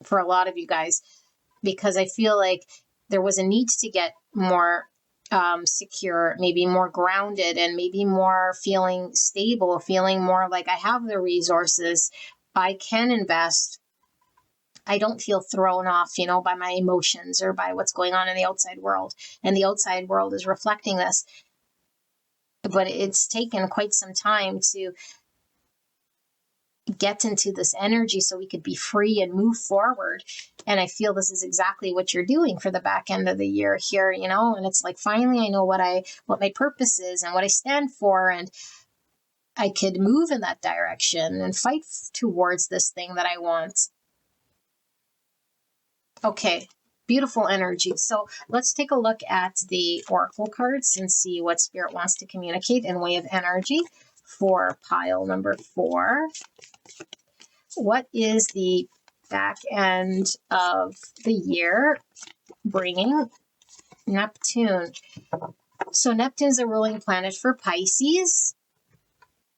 for a lot of you guys, because I feel like there was a need to get more secure, maybe more grounded, and maybe more feeling stable, feeling more like I have the resources, I can invest. I don't feel thrown off, by my emotions or by what's going on in the outside world. And the outside world is reflecting this. But it's taken quite some time to get into this energy so we could be free and move forward. And I feel this is exactly what you're doing for the back end of the year here, and it's like, finally, I know what my purpose is and what I stand for. And I could move in that direction and fight towards this thing that I want. Okay, beautiful energy. So let's take a look at the oracle cards and see what Spirit wants to communicate in way of energy for pile number 4. What is the back end of the year bringing? Neptune. So Neptune's a ruling planet for Pisces.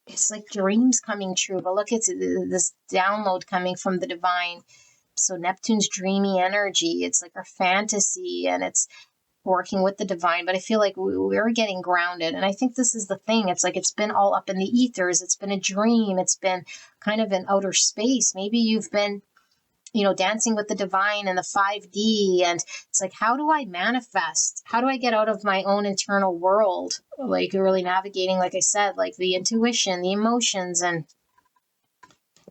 It's like dreams coming true, but look, it's this download coming from the divine. So Neptune's dreamy energy, it's like our fantasy, and it's working with the divine. But I feel like we're getting grounded. And I think this is the thing. It's like it's been all up in the ethers. It's been a dream. It's been kind of in outer space. Maybe you've been, dancing with the divine in the 5D. And it's like, how do I manifest? How do I get out of my own internal world? Like, really navigating, like I said, like the intuition, the emotions, and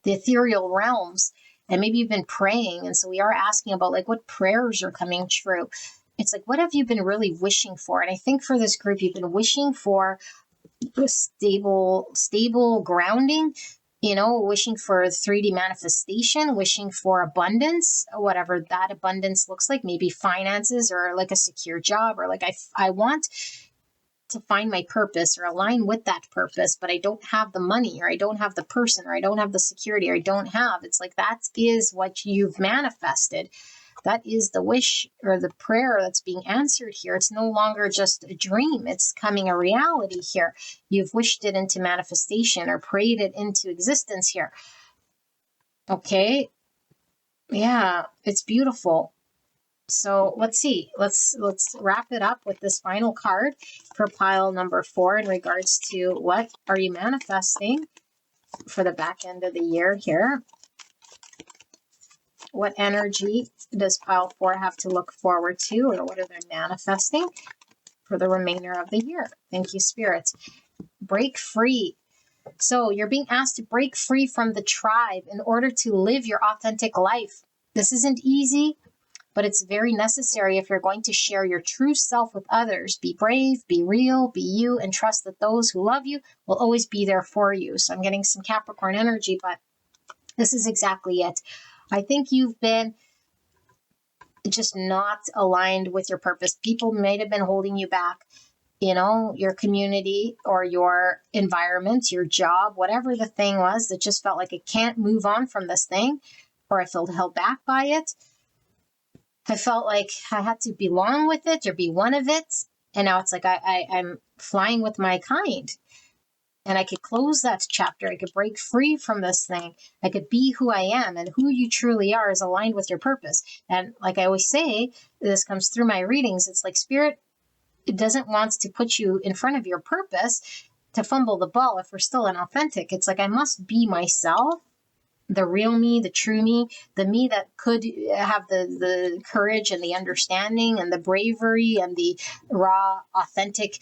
the ethereal realms. And maybe you've been praying. And so we are asking about like what prayers are coming true. It's like, what have you been really wishing for? And I think for this group, you've been wishing for a stable grounding, wishing for 3D manifestation, wishing for abundance, whatever that abundance looks like, maybe finances, or like a secure job, or like I want to find my purpose or align with that purpose, but I don't have the money, or I don't have the person, or I don't have the security, or I don't have. It's like that is what you've manifested. That is the wish or the prayer that's being answered here. It's no longer just a dream. It's coming a reality here. You've wished it into manifestation or prayed it into existence here. Okay. Yeah, it's beautiful. So let's see. Let's wrap it up with this final card for pile number 4 in regards to what are you manifesting for the back end of the year here. What energy does pile 4 have to look forward to, or what are they manifesting for the remainder of the year? Thank you, Spirit. Break free. So you're being asked to break free from the tribe in order to live your authentic life. This isn't easy, but it's very necessary if you're going to share your true self with others. Be brave, be real, be you, and trust that those who love you will always be there for you. So I'm getting some Capricorn energy, but this is exactly it. I think you've been just not aligned with your purpose. People might have been holding you back, your community or your environment, your job, whatever the thing was that just felt like it can't move on from this thing, or I felt held back by it. I felt like I had to belong with it or be one of it. And now it's like I'm flying with my kind. And I could close that chapter. I could break free from this thing. I could be who I am, and who you truly are is aligned with your purpose. And like I always say, this comes through my readings. It's like Spirit doesn't want to put you in front of your purpose to fumble the ball if we're still inauthentic. It's like I must be myself, the real me, the true me, the me that could have the courage and the understanding and the bravery and the raw, authentic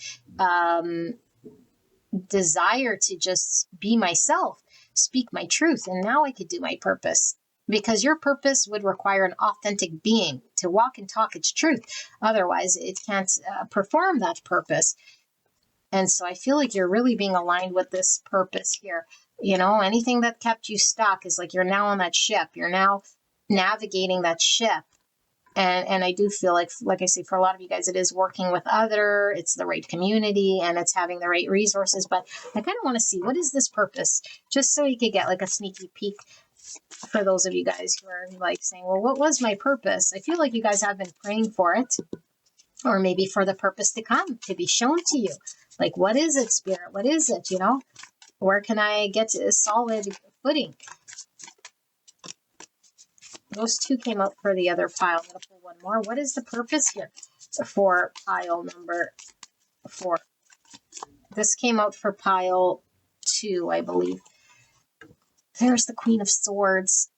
desire to just be myself, speak my truth. And now I could do my purpose, because your purpose would require an authentic being to walk and talk its truth. Otherwise, it can't perform that purpose. And so I feel like you're really being aligned with this purpose here. Anything that kept you stuck is like you're now on that ship. You're now navigating that ship. And I do feel like I say, for a lot of you guys, it is working with it's the right community, and it's having the right resources. But I kind of want to see, what is this purpose? Just so you could get like a sneaky peek for those of you guys who are like saying, well, what was my purpose? I feel like you guys have been praying for it, or maybe for the purpose to come, to be shown to you. Like, what is it, Spirit? What is it? Where can I get to a solid footing? Those two came out for the other pile. I'm going to pull one more. What is the purpose here for pile number 4? This came out for pile 2, I believe. There's the Queen of Swords,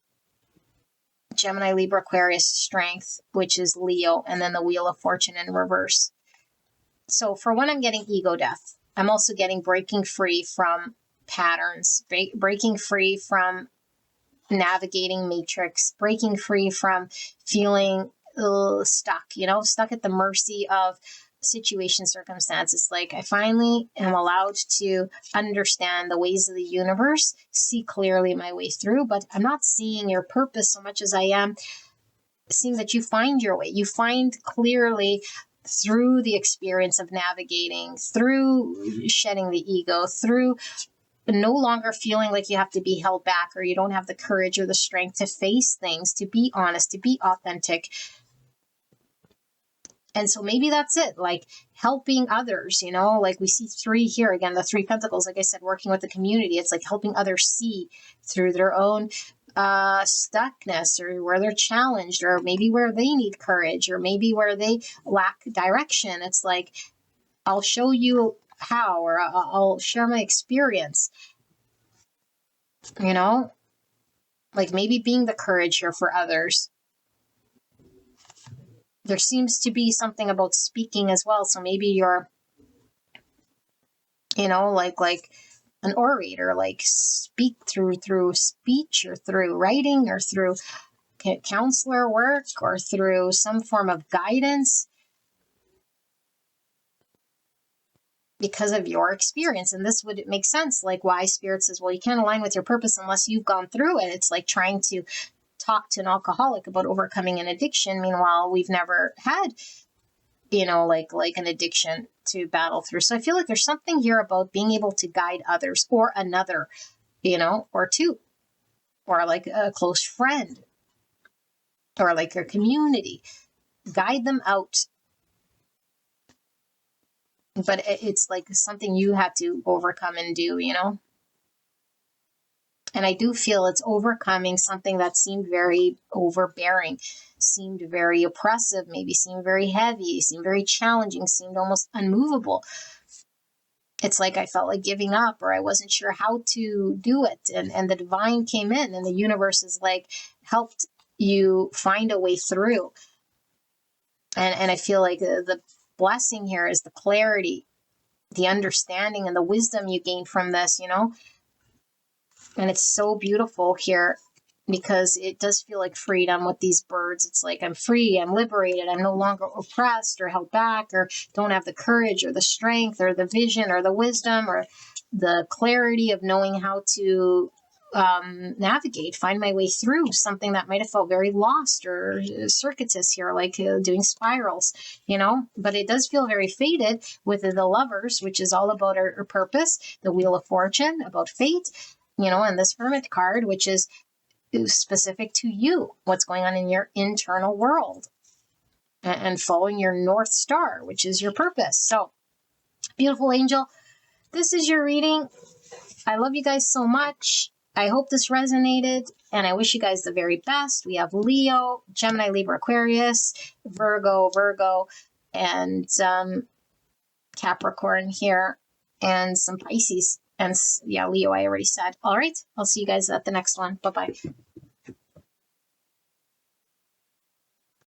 Gemini, Libra, Aquarius, Strength, which is Leo, and then the Wheel of Fortune in reverse. So for one, I'm getting ego death. I'm also getting breaking free from patterns, breaking free from navigating matrix, breaking free from feeling stuck, stuck at the mercy of situation, circumstances. Like, I finally am allowed to understand the ways of the universe, see clearly my way through, but I'm not seeing your purpose so much as I am seeing that you find your way. You find clearly through the experience of navigating, through shedding the ego, through no longer feeling like you have to be held back, or you don't have the courage or the strength to face things, to be honest, to be authentic. And so maybe that's it, like helping others, like we see 3 here again, the 3 pentacles, like I said, working with the community. It's like helping others see through their own stuckness, or where they're challenged, or maybe where they need courage, or maybe where they lack direction. It's like, I'll show you how, or I'll share my experience, like maybe being the courage here for others. There seems to be something about speaking as well. So maybe you're, like an orator, like speak through speech, or through writing, or through counselor work, or through some form of guidance, because of your experience. And this would make sense, like why Spirit says, well, you can't align with your purpose unless you've gone through it. It's like trying to talk to an alcoholic about overcoming an addiction. Meanwhile, we've never had, like an addiction to battle through. So I feel like there's something here about being able to guide others, or another, or 2, or like a close friend. or like your community. Guide them out. But it's like something you have to overcome and do, you know? And I do feel it's overcoming something that seemed very overbearing, seemed very oppressive, maybe seemed very heavy, seemed very challenging, seemed almost unmovable. It's like I felt like giving up, or I wasn't sure how to do it. And the divine came in, and the universe is like helped you find a way through. And I feel like the blessing here is the clarity, the understanding, and the wisdom you gain from this, you know? And it's so beautiful here because it does feel like freedom with these birds. It's like I'm free, I'm liberated, I'm no longer oppressed or held back, or don't have the courage or the strength or the vision or the wisdom or the clarity of knowing how to navigate, find my way through something that might have felt very lost or circuitous here, like doing spirals, you know. But it does feel very fated with the Lovers, which is all about our purpose, the Wheel of Fortune, about fate, you know, and this Hermit card, which is specific to you, what's going on in your internal world, and following your North Star, which is your purpose. So, beautiful angel, this is your reading. I love you guys so much. I hope this resonated, and I wish you guys the very best. We have Leo, Gemini, Libra, Aquarius, Virgo, and Capricorn here, and some Pisces. And yeah, Leo, I already said. All right, I'll see you guys at the next one. Bye-bye.